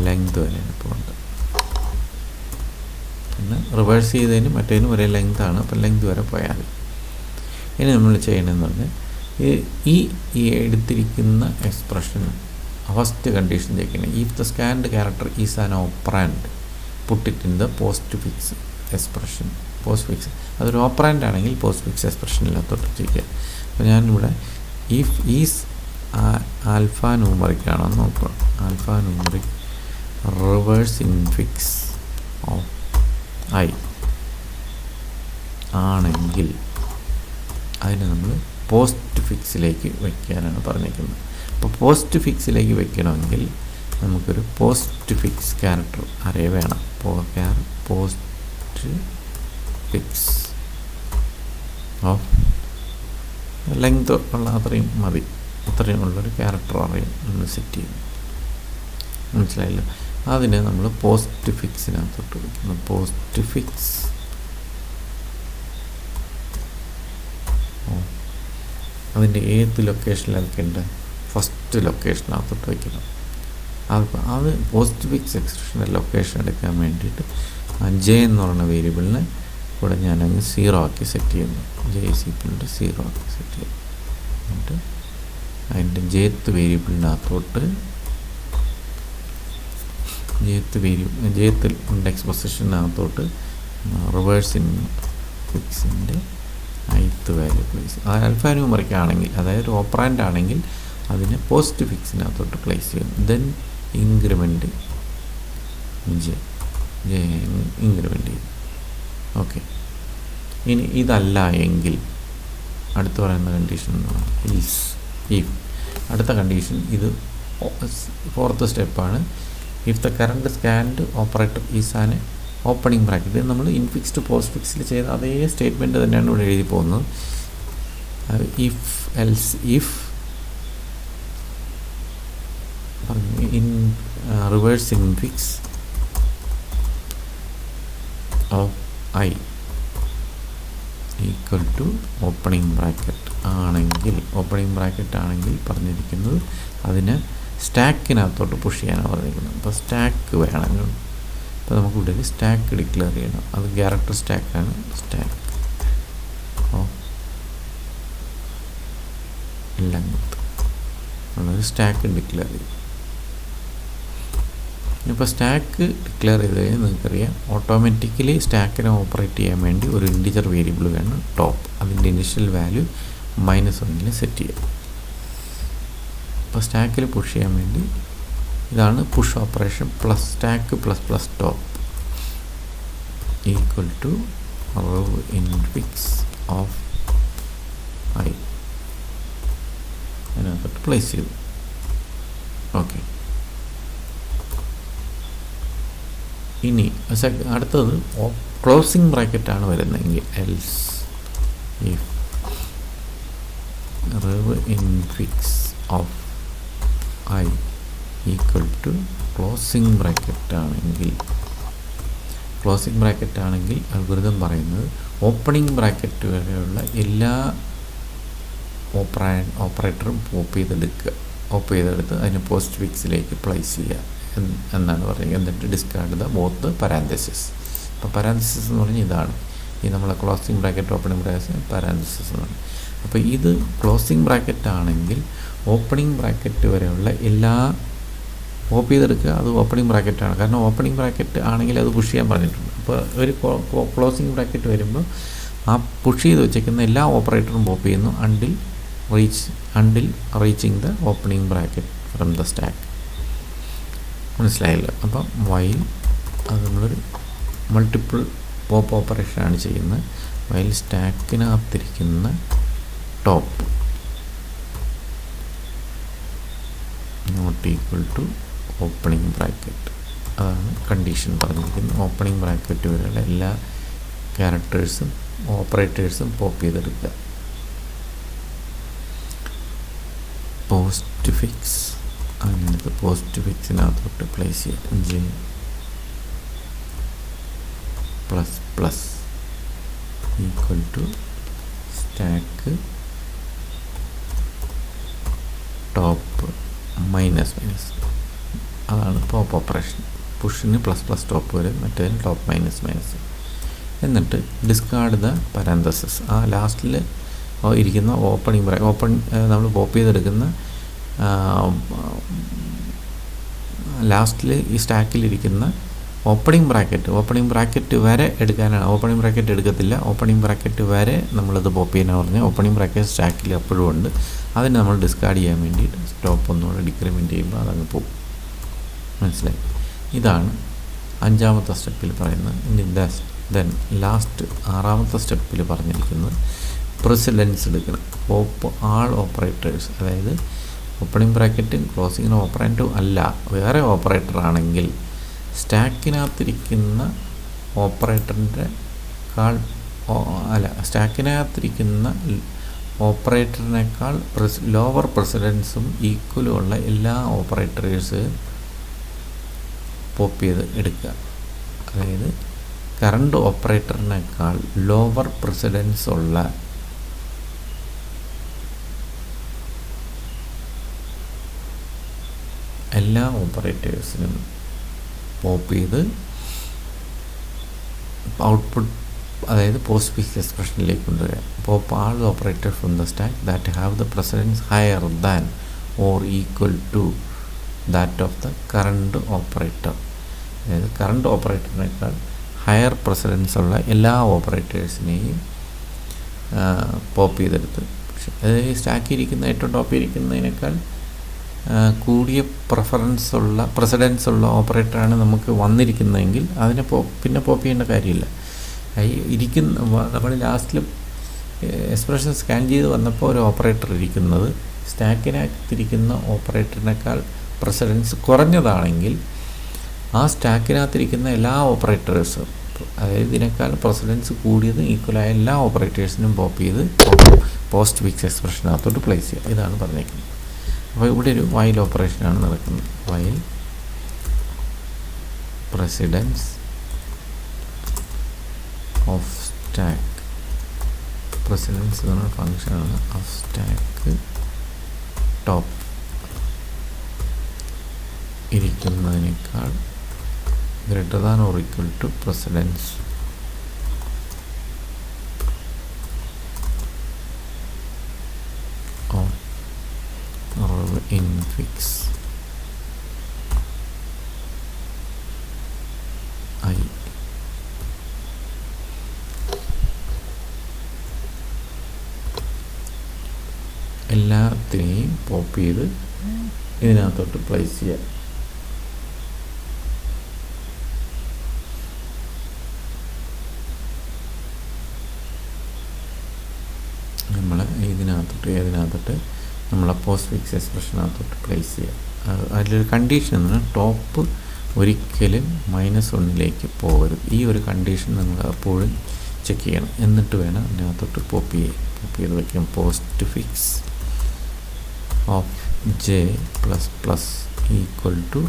length വരെയാണ് പോകേണ്ടത്. പിന്നെ റിവേഴ്സ് ചെയ്തതിന് മറ്റേതിനും ഒരേ ലെങ്താണ്. അപ്പം ലെങ്ത് വരെ പോയാൽ മതി. ഇനി നമ്മൾ ചെയ്യണമെന്ന് പറഞ്ഞാൽ ഈ എടുത്തിരിക്കുന്ന എക്സ്പ്രഷൻ ഫസ്റ്റ് കണ്ടീഷൻ ചോദിക്കണം. If the scanned character is an operand put it in the post fix expression post fix. അതൊരു ഓപ്പറാൻഡ് ആണെങ്കിൽ പോസ്റ്റ് ഫിക്സ് എക്സ്പ്രഷനിലകത്തോട്ട് ചെയ്യുക. അപ്പോൾ ഞാനിവിടെ ഇഫ് ഈസ് ആൽഫ ന്യൂമറിക് ആണോ നോക്കണം. Alpha numeric reverse infix of I ആണെങ്കിൽ അതിന് നമ്മൾ പോസ്റ്റ് ഫിക്സിലേക്ക് വയ്ക്കാനാണ് പറഞ്ഞിരിക്കുന്നത്. അപ്പോൾ പോസ്റ്റ് ഫിക്സിലേക്ക് വയ്ക്കണമെങ്കിൽ നമുക്കൊരു പോസ്റ്റ് ഫിക്സ് ക്യാരക്ടർ അറേ വേണം. പോസ്റ്റ് ഫിക്സ് ഓഫ് ലെങ്ത് ഉള്ള അത്രയും മതി, അത്രയും ഉള്ളൊരു ക്യാരക്ടർ അറേ നമ്മൾ സെറ്റ് ചെയ്യും. മനസ്സിലായില്ല? അതിന് നമ്മൾ പോസ്റ്റ് ഫിക്സിനകത്തോട്ട് വയ്ക്കുന്നു. പോസ്റ്റ് ഫിക്സ് അതിൻ്റെ ഏത് ലൊക്കേഷനിലൊക്കെയുണ്ട്? ഫസ്റ്റ് ലൊക്കേഷനകത്തോട്ട് വയ്ക്കണം. അത് പോസ്റ്റ് ഫിക്സ് എക്സ്പ്രഷൻ്റെ ലൊക്കേഷൻ എടുക്കാൻ വേണ്ടിയിട്ട് ജെ എന്ന് പറയുന്ന വേരിയബിളിനെ കൂടെ ഞാനങ്ങ് 0 ആക്കി സെറ്റ് ചെയ്യുന്നു. ജെ ഈസ് ഈക്വൽ ടു 0 ആക്കി സെറ്റ് ചെയ്യുന്നു. എന്നിട്ട് അതിൻ്റെ ജേത്ത് വേരിയബിളിനകത്തോട്ട് ജേത്ത് ഇൻഡെക്സ് പൊസിഷനകത്തോട്ട് റിവേഴ്സ് ഫിക്സിൻ്റെ ith value place. Alphanumeric ആണെങ്കിൽ, അതായത് ഒരു ഓപ്പറാൻഡ് ആണെങ്കിൽ അതിനെ പോസ്റ്റ് ഫിക്സിനകത്തോട്ട് പ്ലേസ് ചെയ്യുന്നു. ദെൻ ഇൻക്രിമെൻറ്റ് ജെ ഇൻക്രിമെൻറ്റ് ചെയ്യും. ഓക്കെ. ഇനി ഇതല്ല എങ്കിൽ അടുത്ത് പറയുന്ന കണ്ടീഷൻ ഈസ് ഇഫ്. അടുത്ത കണ്ടീഷൻ ഇത് 4th സ്റ്റെപ്പാണ്. If the current scanned operator is an opening bracket. ഇത് നമ്മൾ ഇൻഫിക്സ്ഡ് പോസ്റ്റ് ഫിക്സിൽ ചെയ്ത അതേ സ്റ്റേറ്റ്മെൻറ്റ് തന്നെയാണ് ഇവിടെ എഴുതി പോകുന്നത്. If else if in reverse infix of I equal to opening bracket ആണെങ്കിൽ, ഓപ്പണിംഗ് ബ്രാക്കറ്റ് ആണെങ്കിൽ പറഞ്ഞിരിക്കുന്നത് അതിന് സ്റ്റാക്കിനകത്തോട്ട് പുഷ് ചെയ്യാനാണ് പറഞ്ഞിരിക്കുന്നത്. അപ്പോൾ സ്റ്റാക്ക് വേണം. അപ്പോൾ നമുക്ക് ഇവിടെ സ്റ്റാക്ക് ഡിക്ലെയർ ചെയ്യണം. അത് ക്യാരക്ടർ സ്റ്റാക്കാണ്. സ്റ്റാക്ക് ലെങ്ത് ഉള്ളൊരു സ്റ്റാക്ക് ഡിക്ലെയർ ചെയ്യും. ഇപ്പോൾ സ്റ്റാക്ക് ഡിക്ലെയർ ചെയ്ത് കഴിഞ്ഞാൽ നിങ്ങൾക്കറിയാം ഓട്ടോമാറ്റിക്കലി സ്റ്റാക്കിനെ ഓപ്പറേറ്റ് ചെയ്യാൻ വേണ്ടി ഒരു ഇൻറ്റിജർ വേരിയബിൾ വേണം ടോപ്പ്. അതിൻ്റെ ഇനിഷ്യൽ വാല്യൂ -1 സെറ്റ് ചെയ്യാം. അപ്പോൾ സ്റ്റാക്കിൽ പുഷ് ചെയ്യാൻ വേണ്ടി ഇതാണ് push operation. Plus stack plus top equal to rev infix of I അതിനകത്തോട്ട് പ്ലേസ് ചെയ്തു. ഓക്കെ. ഇനി അടുത്തത് ക്ലോസിംഗ് ബ്രാക്കറ്റാണ് വരുന്നതെങ്കിൽ else if rev infix of I equal to closing bracket ആണെങ്കിൽ അൽഗോരിതം പറയുന്നത് ഓപ്പണിംഗ് ബ്രാക്കറ്റ് വരെയുള്ള എല്ലാ ഓപ്പറേറ്ററും പോപ്പ് ചെയ്തെടുത്ത് അതിന് പോസ്റ്റ് ഫിക്സിലേക്ക് പ്ലേസ് ചെയ്യുക എന്നാണ് പറയുക. എന്നിട്ട് ഡിസ്കാർഡ് ദ ബോത്ത് പരാന്തസിസ്. അപ്പോൾ പരാന്തസിസ് എന്ന് പറഞ്ഞാൽ ഇതാണ് ഈ നമ്മളെ closing bracket opening bracket parenthesis എന്ന് പറയും. അപ്പോൾ ഇത് ക്ലോസിംഗ് ബ്രാക്കറ്റ് ആണെങ്കിൽ ഓപ്പണിംഗ് ബ്രാക്കറ്റ് വരെയുള്ള എല്ലാ പോപ്പ് ചെയ്തെടുക്കുക. അത് ഓപ്പണിംഗ് ബ്രാക്കറ്റാണ്. കാരണം ഓപ്പണിംഗ് ബ്രാക്കറ്റ് ആണെങ്കിൽ അത് പുഷ് ചെയ്യാൻ പറഞ്ഞിട്ടുണ്ട്. അപ്പോൾ ഒരു ക്ലോസിംഗ് ബ്രാക്കറ്റ് വരുമ്പോൾ ആ പുഷ് ചെയ്ത് വെച്ചേക്കുന്ന എല്ലാ ഓപ്പറേറ്ററും പോപ്പ് ചെയ്യുന്നു until reaching the opening bracket from the stack. മനസ്സിലായല്ലോ? അപ്പം വൈൽ അത് നമ്മളൊരു മൾട്ടിപ്പിൾ പോപ്പ് ഓപ്പറേഷനാണ് ചെയ്യുന്നത്. വൈൽ സ്റ്റാക്കിനകത്തിരിക്കുന്ന top not equal to opening bracket. അതാണ് കണ്ടീഷൻ പറഞ്ഞിരിക്കുന്നത്. ഓപ്പണിംഗ് ബ്രാക്കറ്റ് വരെയുള്ള എല്ലാ ക്യാരക്ടേഴ്സും ഓപ്പറേറ്റേഴ്സും പോപ്പ് ചെയ്തെടുക്കുക. പോസ്റ്റ് ഫിക്സ് അങ്ങനത്തെ പോസ്റ്റ് ഫിക്സിനകത്തോട്ട് പ്ലേസ് ചെയ്യാം. J plus equal to stack top minus അതാണ് പോപ്പ് ഓപ്പറേഷൻ. പുഷിന് പ്ലസ് ടോപ്പ് വരെ, മറ്റേതിന് ടോപ്പ് മൈനസ്. എന്നിട്ട് ഡിസ്കാർഡ് ദ പരാന്തസിസ്. ആ ലാസ്റ്റിൽ ഇരിക്കുന്ന നമ്മൾ പോപ്പ് ചെയ്തെടുക്കുന്ന ലാസ്റ്റിൽ ഈ സ്റ്റാക്കിലിരിക്കുന്ന ഓപ്പണിംഗ് ബ്രാക്കറ്റ് വരെ എടുക്കാനാണ്. ഓപ്പണിംഗ് ബ്രാക്കറ്റ് എടുക്കത്തില്ല, ഓപ്പണിംഗ് ബ്രാക്കറ്റ് വരെ നമ്മളിത് പോപ്പ് ചെയ്യാനാണ് പറഞ്ഞാൽ. ഓപ്പണിംഗ് ബ്രാക്കറ്റ് സ്റ്റാക്കിൽ എപ്പോഴും ഉണ്ട്, അതിന് നമ്മൾ ഡിസ്കാർഡ് ചെയ്യാൻ വേണ്ടിയിട്ട് സ്റ്റോപ്പ് ഒന്നുകൂടെ ഡിക്രിമെൻറ്റ് ചെയ്യുമ്പോൾ അതങ്ങ് പോകും. മനസ്സിലായി? ഇതാണ് 5ാമത്തെ സ്റ്റെപ്പിൽ പറയുന്നത്. ഇനി ദെൻ ലാസ്റ്റ് 6ാമത്തെ സ്റ്റെപ്പിൽ പറഞ്ഞിരിക്കുന്നത് പ്രസിഡൻസ് എടുക്കണം. ആൾ ഓപ്പറേറ്റേഴ്സ്, അതായത് ഓപ്പണിംഗ് ബ്രാക്കറ്റും ക്ലോസിംഗ് ഓപ്പറേറ്ററും അല്ല, വേറെ ഓപ്പറേറ്റർ ആണെങ്കിൽ സ്റ്റാക്കിനകത്തിരിക്കുന്ന ഓപ്പറേറ്ററിനേക്കാൾ ലോവർ പ്രസിഡൻസും ഈക്വലും ഉള്ള എല്ലാ ഓപ്പറേറ്റേഴ്സ് പോപ്പ് ചെയ്ത് എടുക്കുക. അതായത് കറണ്ട് ഓപ്പറേറ്ററിനേക്കാൾ ലോവർ പ്രസിഡൻസ് ഉള്ള എല്ലാ ഓപ്പറേറ്റേഴ്സിനും പോപ്പ് ചെയ്ത് ഔട്ട്പുട്ട്, അതായത് പോസ്റ്റ് ഫിക്സ് എക്സ്പ്രഷനിലേക്ക് കൊണ്ടുവരിക. Pop all operator from the stack that have the precedence higher than or equal to that of the current operator. അതായത് കറണ്ട് ഓപ്പറേറ്ററിനേക്കാൾ ഹയർ പ്രസിഡൻസ് ഉള്ള എല്ലാ ഓപ്പറേറ്റേഴ്സിനെയും പോപ്പ് ചെയ്തെടുത്ത്, പക്ഷേ അതായത് സ്റ്റാക്കിയിരിക്കുന്ന ഏറ്റവും ടോപ്പിൽ ഇരിക്കുന്നതിനേക്കാൾ കൂടിയ പ്രസിഡൻസ് ഉള്ള ഓപ്പറേറ്ററാണ് നമുക്ക് വന്നിരിക്കുന്നതെങ്കിൽ അതിനെ പിന്നെ പോപ്പ് ചെയ്യേണ്ട കാര്യമില്ല. നമ്മൾ ലാസ്റ്റിൽ എക്സ്പ്രഷൻ സ്കാൻ ചെയ്ത് വന്നപ്പോൾ ഒരു ഓപ്പറേറ്റർ ഇരിക്കുന്നത് സ്റ്റാക്കിനകത്തിരിക്കുന്ന ഓപ്പറേറ്ററിനേക്കാൾ പ്രസിഡൻസ് കുറഞ്ഞതാണെങ്കിൽ ആ സ്റ്റാക്കിനകത്തിരിക്കുന്ന എല്ലാ ഓപ്പറേറ്റേഴ്സും, അതായത് ഇതിനേക്കാൾ പ്രസിഡൻസ് കൂടിയത് ഈക്വലായ എല്ലാ ഓപ്പറേറ്റേഴ്സിനും പോപ്പ് ചെയ്ത് പോസ്റ്റ് ഫിക്സ് എക്സ്പ്രഷനകത്തോട്ട് പ്ലേസ് ചെയ്യുക. ഇതാണ് പറഞ്ഞേക്കുന്നത്. അപ്പോൾ ഇവിടെ ഒരു വൈൽ ഓപ്പറേഷനാണ് നടക്കുന്നത്. While precedence of stack, precedence എന്ന് പറഞ്ഞ ഫങ്ഷനാണ്. ഓഫ് സ്റ്റാക്ക് ടോപ്പ് ഇരിക്കുന്നതിനേക്കാൾ greater than or equal to precedence of infix I. എല്ലാത്തിനെയും പോപ്പ് ചെയ്ത് ഇതിനകത്തോട്ട് പ്ലേസ് ചെയ്യാം. നമ്മൾ ഏതിനകത്തോട്ട് നമ്മളെ പോസ്റ്റ് ഫിക്സ് എക്സ്പ്രഷനകത്തോട്ട് പ്ലേസ് ചെയ്യുക. അതിലൊരു കണ്ടീഷൻ എന്ന് പറഞ്ഞാൽ ടോപ്പ് ഒരിക്കലും -1 പോകരുത്. ഈ ഒരു കണ്ടീഷൻ നിങ്ങൾ എപ്പോഴും ചെക്ക് ചെയ്യണം. എന്നിട്ട് വേണം അതിനകത്തോട്ട് പോപ്പ് ചെയ്ത് വയ്ക്കാം. Postfix of J++ equal to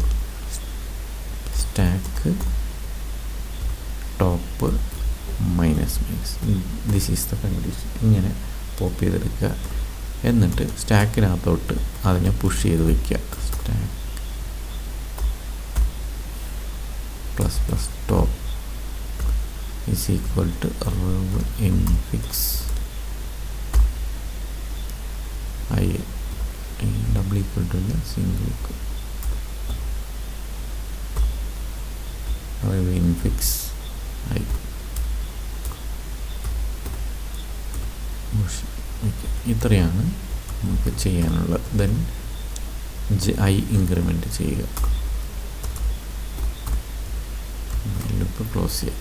stack top -. This is the condition. ഇങ്ങനെ പോപ്പ് ചെയ്തെടുക്കുക. എന്നിട്ട് സ്റ്റാക്കിനകത്തോട്ട് അതിനെ പുഷ് ചെയ്ത് വയ്ക്കുക. Stack ++ top is equal to infix I. Double equal to single infix I. ഇത്രയാണ് നമുക്ക് ചെയ്യാനുള്ളത്. ദെൻ I ഇൻക്രിമെൻറ്റ് ചെയ്യുക. ലൂപ്പ് ക്ലോസ് ചെയ്യുക.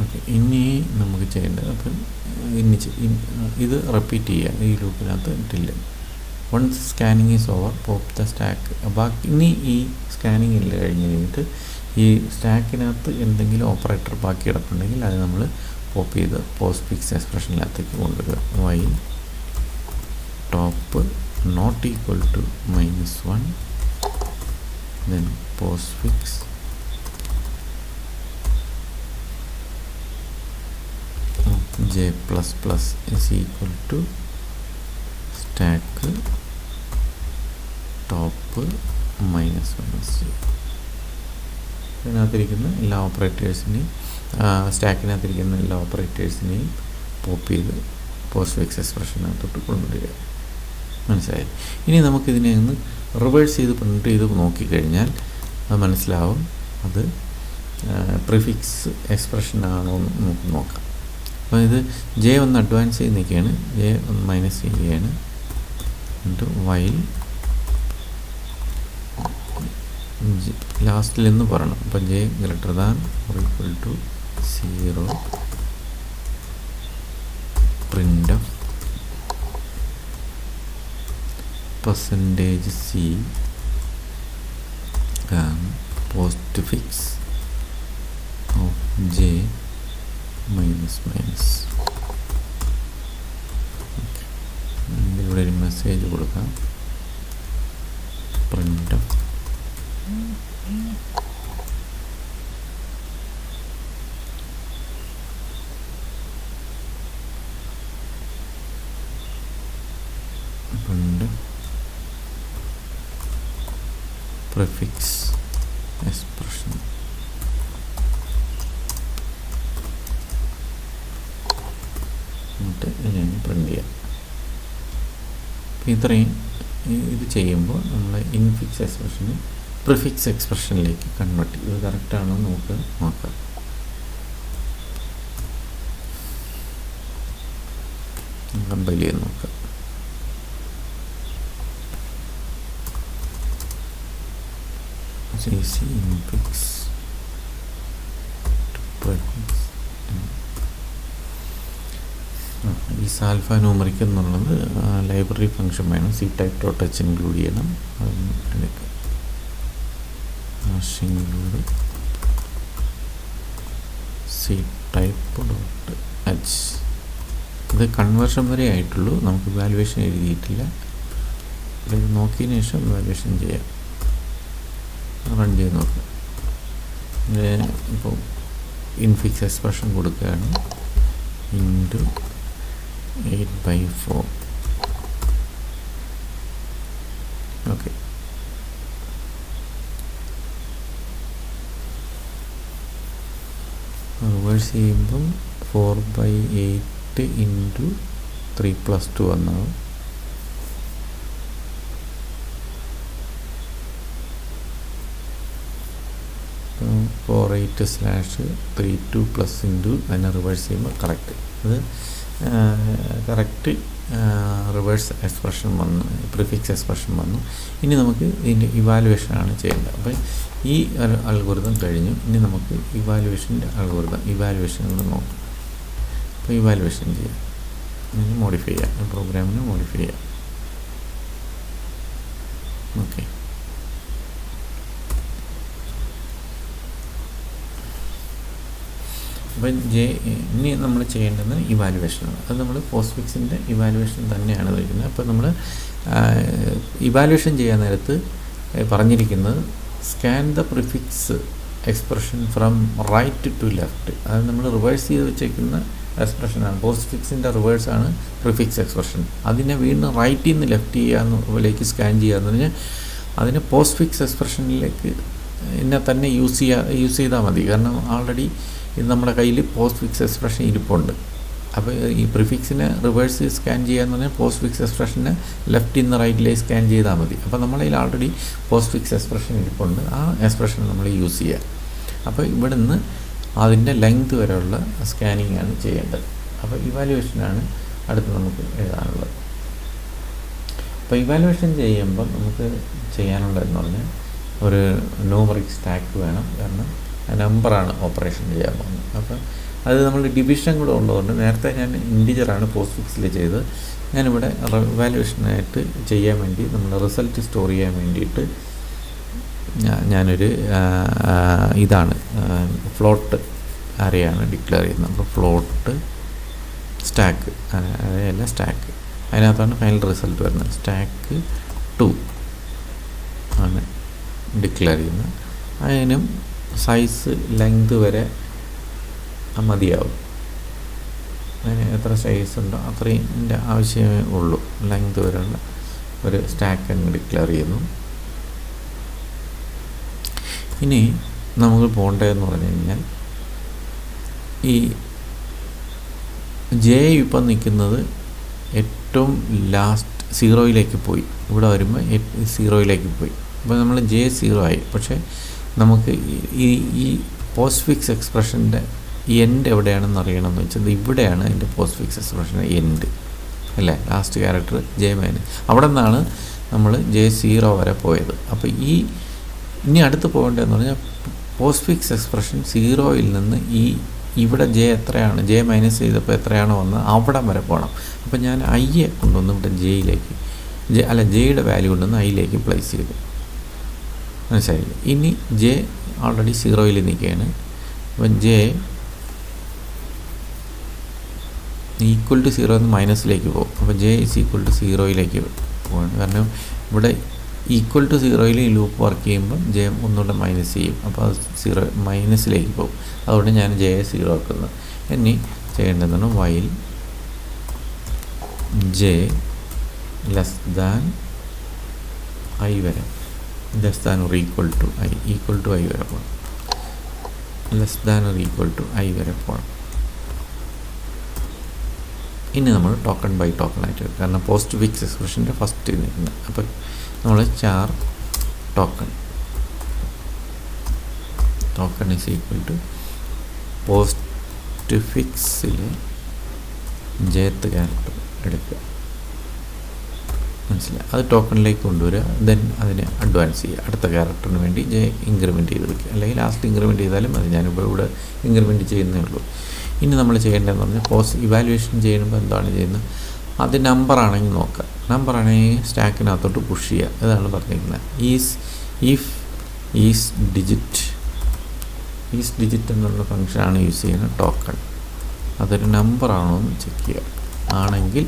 ഓക്കെ, ഇനി നമുക്ക് ചെയ്യേണ്ടത് അപ്പം ഇത് റിപ്പീറ്റ് ചെയ്യുക ഈ ലൂപ്പിനകത്ത് till. Once scanning is over pop the stack. ബാക്കി ഇനി ഈ സ്കാനിങ് ഇല്ല കഴിഞ്ഞ് കഴിഞ്ഞിട്ട് ഈ സ്റ്റാക്കിനകത്ത് എന്തെങ്കിലും ഓപ്പറേറ്റർ ബാക്കി കിടപ്പുണ്ടെങ്കിൽ അത് നമ്മൾ പോപ്പ് ചെയ്ത് പോസ്റ്റ് ഫിക്സ് എക്സ്പ്രഷനിനകത്തേക്ക് കൊണ്ടുവരിക. While top not equal to -1 then post fix J++ is equal to stack top -1. ഇതിനകത്തിരിക്കുന്ന എല്ലാ ഓപ്പറേറ്റേഴ്സിനെയും സ്റ്റാക്കിനകത്തിരിക്കുന്ന എല്ലാ ഓപ്പറേറ്റേഴ്സിനെയും പോപ്പ് ചെയ്ത് പോസ്റ്റ് ഫിക്സ് എക്സ്പ്രഷനകത്തോട്ട് കൊണ്ടുവരിക. മനസ്സിലായി. ഇനി നമുക്കിതിനെ ഒന്ന് റിവേഴ്സ് ചെയ്ത് പ്രിൻ്റ് ചെയ്ത് നോക്കിക്കഴിഞ്ഞാൽ അത് മനസ്സിലാവും അത് പ്രിഫിക്സ് എക്സ്പ്രഷനാണോ എന്ന് നമുക്ക് നോക്കാം. അപ്പോൾ ഇത് ജെ ഒന്ന് അഡ്വാൻസ് ചെയ്ത് നിൽക്കുകയാണ്, ജെ ഒന്ന് മൈനസ് ചെയ്യുകയാണ്. എന്നിട്ട് വൈൽ ലാസ്റ്റിൽ എന്ന് പറയണം. അപ്പം J greater than or equal to 0 print of %c postfix of j minus minus. ഇവിടെ ഒരു മെസ്സേജ് കൊടുക്കാം, പ്രിൻ്റ് ഓഫ് prefix expression. എന്നിട്ട് ഇതിനെ പ്രിൻ്റ് ചെയ്യാം. ഇത്രയും ഇത് ചെയ്യുമ്പോൾ നമ്മൾ ഇൻഫിക്സ് എക്സ്പ്രഷന് പ്രിഫിക്സ് എക്സ്പ്രഷനിലേക്ക് കൺവേർട്ട് ചെയ്ത് കറക്റ്റാണോ നമുക്ക് നോക്കാം. കമ്പൈൽ ചെയ്ത് നോക്കാം. CC infix prefix. ഈ സാൽഫ ന്യൂമറിക് എന്നുള്ളത് ലൈബ്രറി ഫംഗ്ഷൻ വേണം, C type dot H include ചെയ്യണം. അതൊന്ന് എടുക്കുക, include C type dot H. ഇത് കൺവേർഷൻ വരെ ആയിട്ടുള്ളൂ, നമുക്ക് വാല്യുവേഷൻ എഴുതിയിട്ടില്ല. ഇത് നോക്കിയതിന് ശേഷം വാല്യുവേഷൻ ചെയ്യാം. റൺ ചെയ്ത് നോക്കാം. ഇപ്പോൾ ഇൻഫിക്സ് എക്സ്പ്രഷൻ കൊടുക്കുകയാണ്, ഇൻറ്റു 8/4. ഓക്കെ, റിവേഴ്സ് ചെയ്യുമ്പം 4/8 ഇൻറ്റു 3+2 എന്നാവും. ഫോർ 8/32 പ്ലസ് ഇൻറ്റു അതിനെ റിവേഴ്സ് ചെയ്യുമ്പോൾ കറക്റ്റ് അത് കറക്റ്റ് റിവേഴ്സ് എക്സ്പ്രഷൻ വന്നു, പ്രിഫിക്സ് എക്സ്പ്രഷൻ വന്നു. ഇനി നമുക്ക് ഇതിൻ്റെ ഇവാലുവേഷനാണ് ചെയ്യേണ്ടത്. അപ്പോൾ ഈ അൽഗോരിതം കഴിഞ്ഞു. ഇനി നമുക്ക് ഇവാലുവേഷൻ്റെ ഇവാലുവേഷൻ കൂടെ നോക്കാം. അപ്പോൾ ഇവാലുവേഷൻ ചെയ്യാം, അതിന് മോഡിഫൈ ചെയ്യാം, പ്രോഗ്രാമിനെ മോഡിഫൈ ചെയ്യാം. ഓക്കെ, അപ്പം ഇനി നമ്മൾ ചെയ്യേണ്ടത് ഇവാലുവേഷനാണ്. അത് നമ്മൾ പോസ്റ്റ്ഫിക്സിൻ്റെ ഇവാലുവേഷൻ തന്നെയാണ് വയ്ക്കുന്നത്. അപ്പോൾ നമ്മൾ ഇവാലുവേഷൻ ചെയ്യാൻ നേരത്ത് പറഞ്ഞിരിക്കുന്നത് scan the prefix expression from right to left. അത് നമ്മൾ റിവേഴ്സ് ചെയ്ത് വെച്ചേക്കുന്ന എക്സ്പ്രഷനാണ്. പോസ്റ്റ്ഫിക്സിൻ്റെ റിവേഴ്സാണ് പ്രിഫിക്സ് എക്സ്പ്രഷൻ. അതിനെ വീണ്ടും റൈറ്റിൽ നിന്ന് ലെഫ്റ്റ് ചെയ്യാന്നുള്ളിലേക്ക് സ്കാൻ ചെയ്യാന്ന് പറഞ്ഞാൽ അതിനെ പോസ്റ്റ്ഫിക്സ് എക്സ്പ്രഷനിലേക്ക് തന്നെ യൂസ് ചെയ്താൽ മതി. കാരണം ആൾറെഡി ഇത് നമ്മുടെ കയ്യിൽ പോസ്റ്റ്ഫിക്സ് എക്സ്പ്രഷൻ ഇരിപ്പുണ്ട്. അപ്പോൾ ഈ പ്രിഫിക്സിനെ റിവേഴ്സ് സ്കാൻ ചെയ്യാന്ന് പറഞ്ഞാൽ പോസ്റ്റ്ഫിക്സ് എക്സ്പ്രഷനെ ലെഫ്റ്റിൽ നിന്ന് റൈറ്റിലേക്ക് സ്കാൻ ചെയ്താൽ മതി. അപ്പോൾ നമ്മുടെ കയ്യിൽ ആൾറെഡി പോസ്റ്റ്ഫിക്സ് എക്സ്പ്രഷൻ ഇരിപ്പുണ്ട്, ആ എക്സ്പ്രഷൻ നമ്മൾ യൂസ് ചെയ്യുക. അപ്പോൾ ഇവിടെ നിന്ന് അതിൻ്റെ ലെങ്ത് വരെയുള്ള സ്കാനിങ് ആണ് ചെയ്യേണ്ടത്. അപ്പോൾ ഇവാലുവേഷനാണ് അടുത്ത് നമുക്ക് എഴുതാനുള്ളത്. അപ്പോൾ ഇവാലുവേഷൻ ചെയ്യുമ്പോൾ നമുക്ക് ചെയ്യാനുള്ളതെന്ന് പറഞ്ഞാൽ ഒരു ന്യൂമറിക് സ്റ്റാക്ക് വേണം. കാരണം നമ്പറാണ് ഓപ്പറേഷൻ ചെയ്യാൻ പോകുന്നത്. അപ്പോൾ അത് നമ്മൾ ഡിവിഷൻ കൂടെ ഉള്ളതുകൊണ്ട് നേരത്തെ ഞാൻ ഇൻറ്റിജറാണ് പോസ്റ്റ്ഫിക്സിൽ ചെയ്തത്. ഞാനിവിടെ ഇവാലുവേഷനായിട്ട് ചെയ്യാൻ വേണ്ടി നമ്മൾ റിസൾട്ട് സ്റ്റോർ ചെയ്യാൻ വേണ്ടിയിട്ട് ഞാനൊരു ഇതാണ് ഫ്ലോട്ട് അറേയാണ് ഡിക്ലെയർ ചെയ്യുന്നത്. അപ്പോൾ ഫ്ലോട്ട് സ്റ്റാക്ക് അല്ല സ്റ്റാക്ക്, അതിനകത്താണ് ഫൈനൽ റിസൾട്ട് വരുന്നത്. സ്റ്റാക്ക് 2 ആണ് ഡിക്ലെയർ ചെയ്യുന്നത്. അതിനും സൈസ് ലെങ്ത് വരെ മതിയാവും. അതിന് എത്ര സൈസ് ഉണ്ടോ അത്രയും ആവശ്യമേ ഉള്ളൂ. ലെങ്ത് വരെയുള്ള ഒരു സ്റ്റാക്ക് അങ്ങ് ഡിക്ലെയർ ചെയ്യുന്നു. ഇനി നമുക്ക് പോകേണ്ടതെന്ന് പറഞ്ഞു കഴിഞ്ഞാൽ ഈ ജെ ഇപ്പം നിൽക്കുന്നത് ഏറ്റവും ലാസ്റ്റ് സീറോയിലേക്ക് പോയി, ഇവിടെ വരുമ്പോൾ സീറോയിലേക്ക് പോയി. അപ്പോൾ നമ്മൾ ജെ 0 ആയി. പക്ഷേ നമുക്ക് ഈ പോസ്റ്റ് ഫിക്സ് എക്സ്പ്രഷൻ്റെ എൻഡ് എവിടെയാണെന്ന് അറിയണമെന്ന് വെച്ചാൽ ഇവിടെയാണ് അതിൻ്റെ പോസ്റ്റ് ഫിക്സ് എക്സ്പ്രഷൻ്റെ എൻഡ് അല്ലേ, ലാസ്റ്റ് ക്യാരക്ടർ ജെ മൈനസ്. അവിടെ നിന്നാണ് നമ്മൾ ജെ 0 വരെ പോയത്. അപ്പോൾ ഇനി അടുത്ത് പോകേണ്ടതെന്ന് പറഞ്ഞാൽ പോസ്റ്റ് ഫിക്സ് എക്സ്പ്രഷൻ 0യിൽ നിന്ന് ഇവിടെ ജെ എത്രയാണ്, ജെ മൈനസ് ചെയ്തപ്പോൾ എത്രയാണോ വന്നത് അവിടെ വരെ പോകണം. അപ്പോൾ ഞാൻ ഐയെ കൊണ്ടുവന്ന് ഇവിടെ ജെയിലേക്ക് ജെയുടെ വാല്യൂ കൊണ്ടുവന്ന് ഐയിലേക്ക് പ്ലേസ് ചെയ്തു. മനസ്സിലായില്ലേ? ഇനി ജെ ഓൾറെഡി 0യിൽ നിൽക്കുകയാണ്. അപ്പം ജെ ഈക്വൽ ടു 0 എന്ന് മൈനസിലേക്ക് പോകും. അപ്പോൾ ജെ ഈസ് ഈക്വൽ ടു 0യിലേക്ക് പോവാണ്. കാരണം ഇവിടെ ഈക്വൽ ടു 0യിൽ ഈ ലൂപ്പ് വർക്ക് ചെയ്യുമ്പോൾ ജെ ഒന്നുകൂടെ മൈനസ് ചെയ്യും. അപ്പോൾ അത് 0 മൈനസിലേക്ക് പോകും. അതുകൊണ്ട് ഞാൻ ജെ 0 ആക്കുന്നത്. ഇനി ചെയ്യേണ്ടതാണ് while J less than I വരെ, less than or equal to I, equal to I വരെ പോകണം, less than or equal to I വരെ പോകണം. ഇനി നമ്മൾ ടോക്കൺ ബൈ ടോക്കൺ ആയിട്ട്, കാരണം പോസ്റ്റ് ഫിക്സ് എക്സ്പ്രഷൻ്റെ ഫസ്റ്റ് നിൽക്കുന്നത്. അപ്പോൾ നമ്മൾ char token is equal to പോസ്റ്റ് ഫിക്സിൽ ജേത്ത് ക്യാരക്ടർ എടുക്കുക. മനസ്സിലായി? അത് ടോക്കണിലേക്ക് കൊണ്ടുവരിക. ദെൻ അതിനെ അഡ്വാൻസ് ചെയ്യുക. അടുത്ത ക്യാരക്ടറിന് വേണ്ടി ജെ ഇൻക്രിമെൻറ്റ് ചെയ്ത് വയ്ക്കുക, അല്ലെങ്കിൽ ലാസ്റ്റ് ഇൻക്രിമെൻറ്റ് ചെയ്താലും മതി. ഞാനിപ്പോൾ ഇവിടെ ഇൻക്രിമെൻറ്റ് ചെയ്യുന്നേ ഉള്ളൂ. ഇനി നമ്മൾ ചെയ്യേണ്ടതെന്ന് പറഞ്ഞാൽ ഇവാലുവേഷൻ ചെയ്യുമ്പോൾ എന്താണ് ചെയ്യുന്നത്, അത് നമ്പറാണെങ്കിൽ നോക്കുക. നമ്പറാണെങ്കിൽ സ്റ്റാക്കിനകത്തോട്ട് പുഷ് ചെയ്യുക. ഇതാണ് പറഞ്ഞിരിക്കുന്നത്. ഈസ് ഡിജിറ്റ് എന്നുള്ള ഫംഗ്ഷനാണ് യൂസ് ചെയ്യുന്ന ടോക്കൺ. അതൊരു നമ്പറാണോ എന്ന് ചെക്ക് ചെയ്യുക. ആണെങ്കിൽ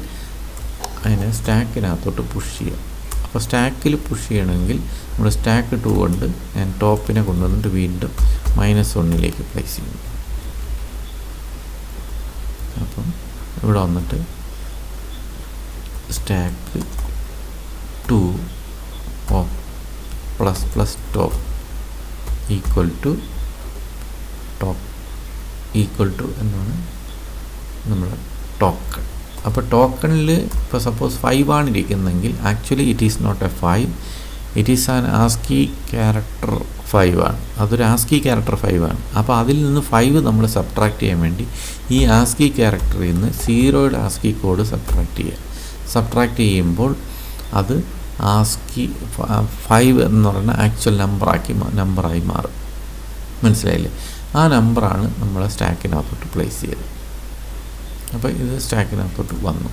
അതിനെ സ്റ്റാക്കിനകത്തോട്ട് പുഷ് ചെയ്യുക. അപ്പോൾ സ്റ്റാക്കിൽ പുഷ് ചെയ്യണമെങ്കിൽ നമ്മൾ സ്റ്റാക്ക് 2 കൊണ്ട് ഞാൻ ടോപ്പിനെ കൊണ്ടുവന്നിട്ട് വീണ്ടും -1ലേക്ക് പ്ലേസ് ചെയ്യുന്നു. അപ്പം ഇവിടെ വന്നിട്ട് stack 2 plus top equal to എന്നാണ് നമ്മുടെ ടോക്കൺ. അപ്പോൾ ടോക്കണിൽ ഇപ്പോൾ സപ്പോസ് 5 ആണ് ഇരിക്കുന്നതെങ്കിൽ actually it is not a 5, it is an ASCII character 5 ആണ്. അതൊരു ആസ്കി ക്യാരക്ടർ 5 ആണ്. അപ്പോൾ അതിൽ നിന്ന് 5 നമ്മൾ സബ്ട്രാക്ട് ചെയ്യാൻ വേണ്ടി ഈ ആസ്കി ക്യാരക്ടറിൽ നിന്ന് 0യുടെ ആസ്കി കോഡ് സബ്ട്രാക്ട് ചെയ്യുമ്പോൾ അത് ആസ്കി 5 എന്ന് പറയുന്ന ആക്ച്വൽ നമ്പറായി മാറും. മനസ്സിലായില്ലേ? ആ നമ്പറാണ് നമ്മൾ സ്റ്റാക്കിനകത്തോട്ട് പ്ലേസ് ചെയ്തത്. അപ്പോൾ ഇത് സ്റ്റാക്കിനകത്തോട്ട് വന്നു.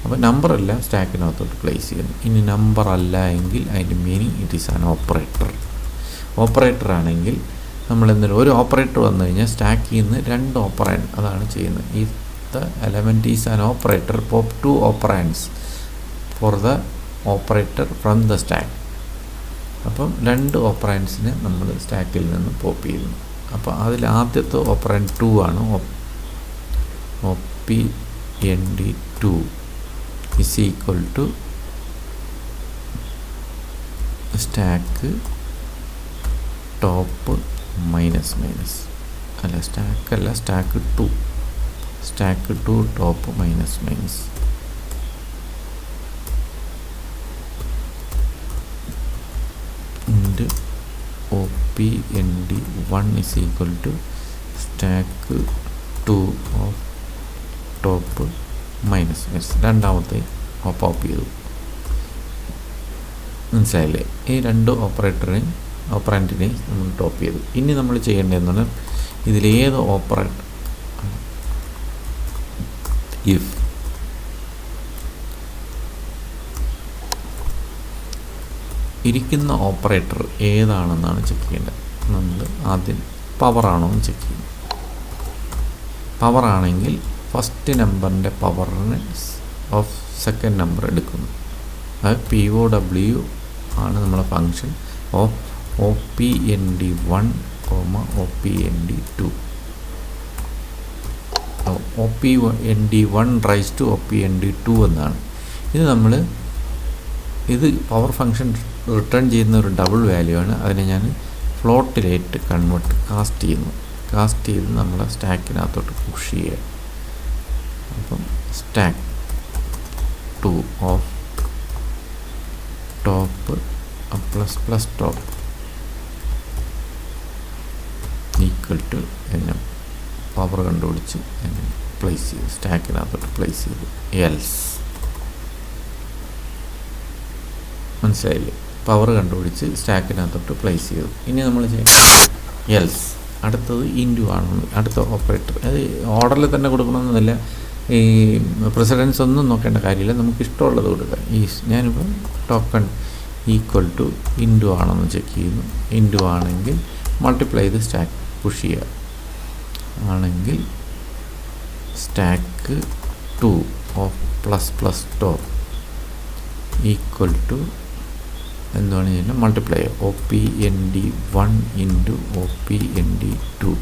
അപ്പോൾ നമ്പറല്ല സ്റ്റാക്കിനകത്തോട്ട് പ്ലേസ് ചെയ്യുന്നു. ഇനി നമ്പർ അല്ല എങ്കിൽ അതിൻ്റെ meaning it is an operator ആണെങ്കിൽ നമ്മൾ എന്തെങ്കിലും ഒരു ഓപ്പറേറ്റർ വന്നു കഴിഞ്ഞാൽ സ്റ്റാക്കിൽ നിന്ന് 2 ഓപ്പറാൻഡ് അതാണ് ചെയ്യുന്നത്. ഈ the element is an operator pop 2 operands for the operator from the stack. അപ്പം 2 ഓപ്പറാൻഡ്സിനെ നമ്മൾ സ്റ്റാക്കിൽ നിന്ന് പോപ്പ് ചെയ്യുന്നു. അപ്പോൾ അതിൽ ആദ്യത്തെ ഓപ്പറാൻഡ് 2 ആണ്. OPND2 is equal to stack top minus അല്ല സ്റ്റാക്ക് 2 ടോപ്പ് മൈനസ് ഇൻഡ് OPND1 is equal to stack 2 of top minus രണ്ടാമത്തെ ഓപ്പ് ചെയ്തു. മനസ്സിലായില്ലേ? ഈ 2 ഓപ്പറാൻഡിനെയും നമ്മൾ ടോപ്പ് ചെയ്തു. ഇനി നമ്മൾ ചെയ്യേണ്ടതെന്നാണ് ഇതിലേത് ഓപ്പറാൻഡ് ഇഫ് ഇരിക്കുന്ന ഓപ്പറേറ്റർ ഏതാണെന്നാണ് ചെക്ക് ചെയ്യേണ്ടത്. നമ്മൾ ആദ്യം പവറാണോ എന്ന് ചെക്ക് ചെയ്യും. പവറാണെങ്കിൽ ഫസ്റ്റ് നമ്പറിൻ്റെ പവറിന് ഓഫ് സെക്കൻഡ് നമ്പർ എടുക്കുന്നു. അത് POW ആണ് നമ്മളെ function of OPND1, OPND2. OPND1 raise to OPND2 എന്നാണ്. ഇത് പവർ ഫങ്ഷൻ റിട്ടേൺ ചെയ്യുന്ന ഒരു ഡബിൾ വാല്യൂ ആണ്. അതിനെ ഞാൻ ഫ്ലോട്ടിലേക്ക് കാസ്റ്റ് ചെയ്ത് നമ്മളെ സ്റ്റാക്കിനകത്തോട്ട് പുഷ് ചെയ്യുക. അപ്പം stack 2 of top plus plus top equal to എന്നെ പവർ കണ്ടുപിടിച്ച് എന്നെ പ്ലേസ് ചെയ്തു, സ്റ്റാക്കിനകത്തോട്ട് പ്ലേസ് ചെയ്തു. എൽസ് മനസ്സിലായില്ലേ? പവർ കണ്ടുപിടിച്ച് സ്റ്റാക്കിനകത്തോട്ട് പ്ലേസ് ചെയ്തു. ഇനി നമ്മൾ എൽസ് അടുത്തത് ഇൻറ്റു ആണെന്ന്, അടുത്ത ഓപ്പറേറ്റർ. അത് ഓർഡറിൽ തന്നെ കൊടുക്കണമെന്നില്ല, ഈ പ്രസിഡൻസ് ഒന്നും നോക്കേണ്ട കാര്യമില്ല, നമുക്ക് ഇഷ്ടമുള്ളത് കൊടുക്കാം. ഞാനിപ്പോൾ ടോക്കൺ ഈക്വൽ ടു ഇൻറ്റു ആണെന്ന് ചെക്ക് ചെയ്യുന്നു. ഇൻറ്റു ആണെങ്കിൽ മൾട്ടിപ്ലൈ ചെയ്ത് സ്റ്റാക്ക് പുഷ് ചെയ്യുക. ആണെങ്കിൽ stack 2 of plus plus top equal to എന്താണ് ചെയ്യുന്നത്, മൾട്ടിപ്ലൈ OPND1 ഇൻറ്റു OPND2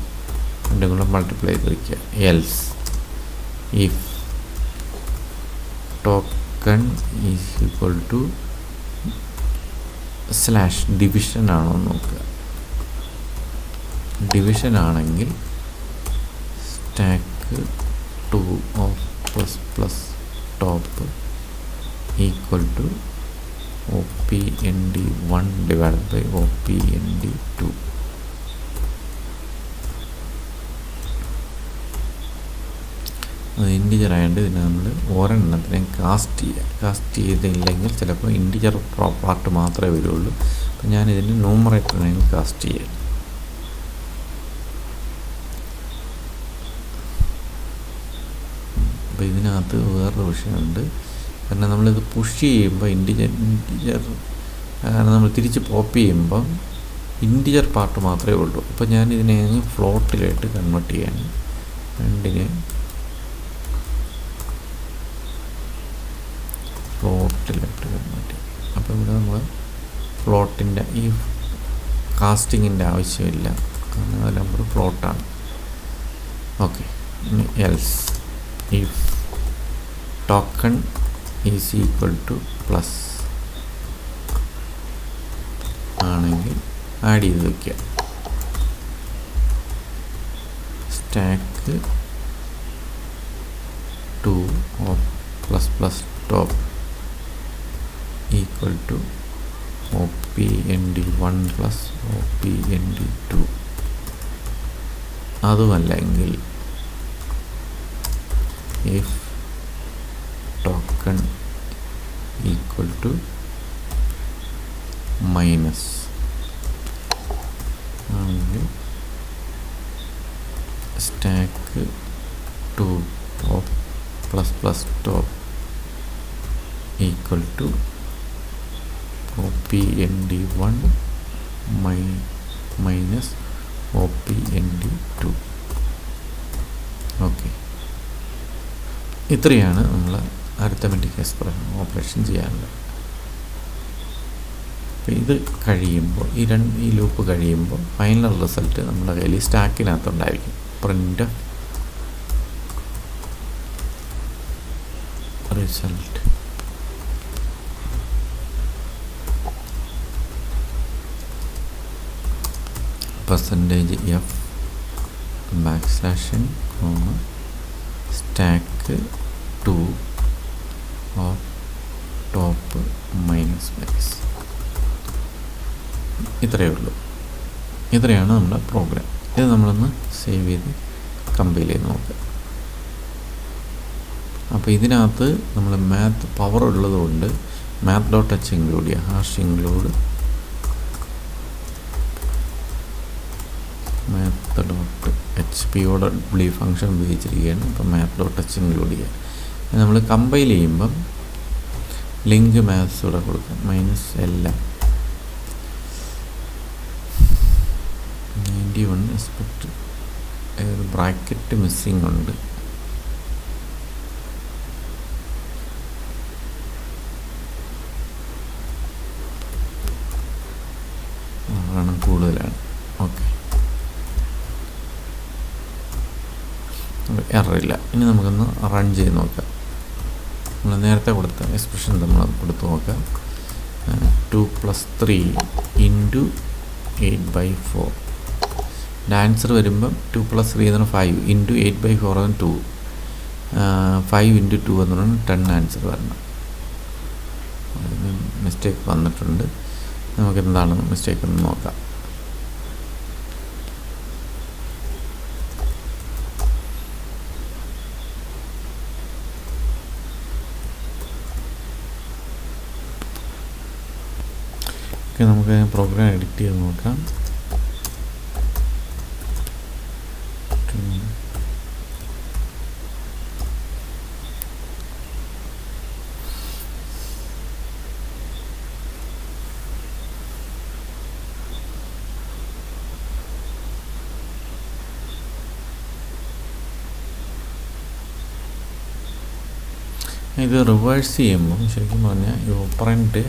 രണ്ടും കൂടെ മൾട്ടിപ്ലൈ ചെയ്ത് വയ്ക്കുക. Else if token is equal to slash division ആണോ എന്ന് നോക്കുക. ഡിവിഷൻ ആണെങ്കിൽ stack 2 of plus plus top equal to OPND1 divide by OPND2. അത് ഇൻറ്റിജർ ആയതുകൊണ്ട് ഇതിനെ നമ്മൾ ഒരെണ്ണത്തിനെ കാസ്റ്റ് ചെയ്യുക. കാസ്റ്റ് ചെയ്തില്ലെങ്കിൽ ചിലപ്പോൾ ഇൻറ്റിജർ പാർട്ട് മാത്രമേ വരുള്ളൂ. അപ്പം ഞാനിതിൻ്റെ ന്യൂമറേറ്ററിനെ കാസ്റ്റ് ചെയ്യാം. അപ്പോൾ ഇതിനകത്ത് വേറൊരു വിഷയമുണ്ട്. കാരണം നമ്മളിത് പുഷ് ചെയ്യുമ്പോൾ ഇൻറ്റിജർ കാരണം നമ്മൾ തിരിച്ച് പോപ്പ് ചെയ്യുമ്പം ഇൻറ്റിജർ പാർട്ട് മാത്രമേ ഉള്ളൂ. അപ്പോൾ ഞാനിതിനെ ഫ്ലോട്ടിലായിട്ട് കൺവേർട്ട് ചെയ്യാണ്. രണ്ടിനെ ഫ്ലോട്ടിലായിട്ട് കൺവേർട്ട് ചെയ്യും. അപ്പോൾ ഇവിടെ നമ്മൾ ഫ്ലോട്ടിൻ്റെ ഈ കാസ്റ്റിങ്ങിൻ്റെ ആവശ്യമില്ല, കാരണം അത് നമ്പർ ഫ്ലോട്ടാണ്. Okay, else if token is equal to plus ആണെങ്കിൽ ആഡ് ചെയ്ത് വയ്ക്കുക. Stack 2 of plus plus top equal to OPND1 plus OPND2. അതുമല്ലെങ്കിൽ if token equal to minus ആണെങ്കിൽ stack 2 of plus plus top equal to OPND1 minus OPND2. Okay, ഇത്രയാണ് നമ്മൾ arithmetic expression operation ചെയ്യാനുള്ളത്. അപ്പോൾ ഇത് കഴിയുമ്പോൾ ഈ ലൂപ്പ് കഴിയുമ്പോൾ ഫൈനൽ റിസൾട്ട് നമ്മുടെ കയ്യിൽ സ്റ്റാക്കിനകത്തുണ്ടായിരിക്കും. Print result %f \n stack 2 of top minus max. ഇത്രയേ ഉള്ളൂ. ഇത്രയാണ് നമ്മുടെ പ്രോഗ്രാം. ഇത് നമ്മളൊന്ന് സേവ് ചെയ്ത് കമ്പൈൽ ചെയ്ത് നോക്കുക. അപ്പോൾ ഇതിനകത്ത് നമ്മൾ മാത്ത് പവർ ഉള്ളതുകൊണ്ട് math.h ഇൻക്ലൂഡ് ചെയ്യുക. ഹാഷ് ഇൻക്ലൂഡ് math.hp ഫംഗ്ഷൻ ഉപയോഗിച്ചിരിക്കുകയാണ്. അപ്പോൾ math.h ഇൻക്ലൂഡ് ചെയ്യുക. നമ്മൾ കമ്പൈൽ ചെയ്യുമ്പം ലിങ്ക് മാത്സ് ഇവിടെ കൊടുക്കാം. -lm 91 എക്സ്പെക്ട് ബ്രാക്കറ്റ് മിസ്സിങ് ഉണ്ട്. കൂടുതലാണ്. ഓക്കെ, എററില്ല. ഇനി നമുക്കൊന്ന് റൺ ചെയ്ത് നോക്കാം. നമ്മൾ നേരത്തെ കൊടുത്ത എക്സ്പ്രഷൻ നമ്മൾ കൊടുത്ത് നോക്കാം. 2 + 3 × 8/4. ആൻസർ വരുമ്പം 2 + 3 എന്ന് പറഞ്ഞാൽ 5 × 8/4 എന്ന് 2, 5 × 2 എന്ന് പറഞ്ഞാൽ 10 ആൻസർ വരണം. മിസ്റ്റേക്ക് വന്നിട്ടുണ്ട്. നമുക്ക് എന്താണെന്ന് മിസ്റ്റേക്ക് ഒന്ന് നോക്കാം. നമുക്ക് പ്രോഗ്രാം എഡിറ്റ് ചെയ്ത് നോക്കാം. ഇത് റിവേഴ്സ് ചെയ്യുമ്പോൾ ശരിക്കും പറഞ്ഞാൽ ഈ ഓപ്പറൻറ്റ്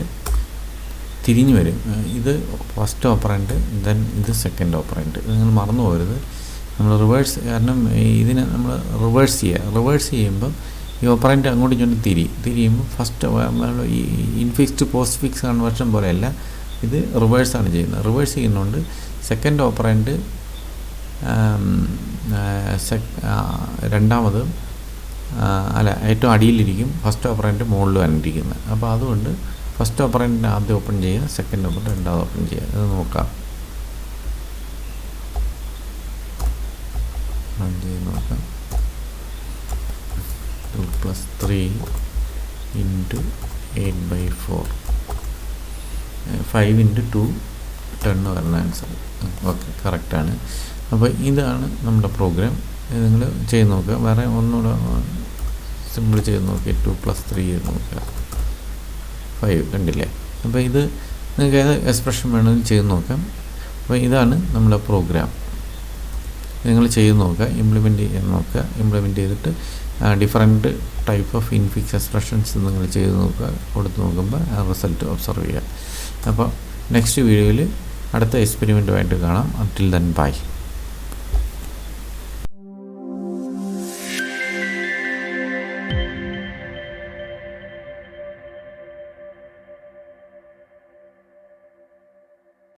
തിരിഞ്ഞു വരും. ഇത് ഫസ്റ്റ് ഓപ്പറൻറ്റ്, ദെൻ ഇത് സെക്കൻഡ് ഓപ്പറൻറ്റ്. ഇത് നിങ്ങൾ മറന്നു പോകരുത്. നമ്മൾ റിവേഴ്സ്, കാരണം ഇതിനെ നമ്മൾ റിവേഴ്സ് ചെയ്യുമ്പം ഈ ഓപ്പറൻറ്റ് അങ്ങോട്ടും ഇങ്ങോട്ടും തിരിയുമ്പോൾ ഫസ്റ്റ് ഈ ഇൻഫിക്സ്ഡ് പോസ്റ്റ് ഫിക്സ് കൺവേർഷൻ പോലെയല്ല, ഇത് റിവേഴ്സാണ് ചെയ്യുന്നത്. റിവേഴ്സ് ചെയ്യുന്നതുകൊണ്ട് സെക്കൻഡ് ഓപ്പറൻറ്റ് രണ്ടാമത് ഏറ്റവും അടിയിലിരിക്കും, ഫസ്റ്റ് ഓപ്പറൻറ്റ് മുകളിലാണ് ഇരിക്കുന്നത്. അപ്പോൾ അതുകൊണ്ട് ഫസ്റ്റ് ഓപ്പറൻറ്റിന് ആദ്യം ഓപ്പൺ ചെയ്യുക, സെക്കൻഡ് ഓപ്പറൻറ്റ് രണ്ടാമത് ഓപ്പൺ ചെയ്യുക. ഇത് നോക്കാം, റൺ ചെയ്ത് നോക്കാം. 2 + 3 × 8/4 5 × 2 10 വരുന്ന ആൻസർ. ഓക്കെ, കറക്റ്റാണ്. അപ്പോൾ ഇതാണ് നമ്മുടെ പ്രോഗ്രാം. ഇത് നിങ്ങൾ ചെയ്ത് നോക്കുക. വേറെ ഒന്നുകൂടെ സിമ്പിൾ ചെയ്ത് നോക്കുക. 2 + 3 ചെയ്ത് നോക്കുക. 5 കണ്ടില്ലേ? അപ്പോൾ ഇത് നിങ്ങൾക്ക് ഏത് എക്സ്പ്രഷൻ വേണമെങ്കിലും ചെയ്ത് നോക്കാം. അപ്പോൾ ഇതാണ് നമ്മുടെ പ്രോഗ്രാം. നിങ്ങൾ ചെയ്ത് നോക്കുക, ഇംപ്ലിമെൻറ്റ് ചെയ്യാൻ നോക്കുക. ഇംപ്ലിമെൻറ്റ് ചെയ്തിട്ട് different type of infix expressions നിങ്ങൾ ചെയ്ത് നോക്കുക. കൊടുത്ത് നോക്കുമ്പോൾ ആ റിസൾട്ട് ഒബ്സർവ് ചെയ്യുക. അപ്പോൾ നെക്സ്റ്റ് വീഡിയോയിൽ അടുത്ത എക്സ്പെരിമെൻറ്റുമായിട്ട് കാണാം. അൻടിൽ ദെൻ ബൈ.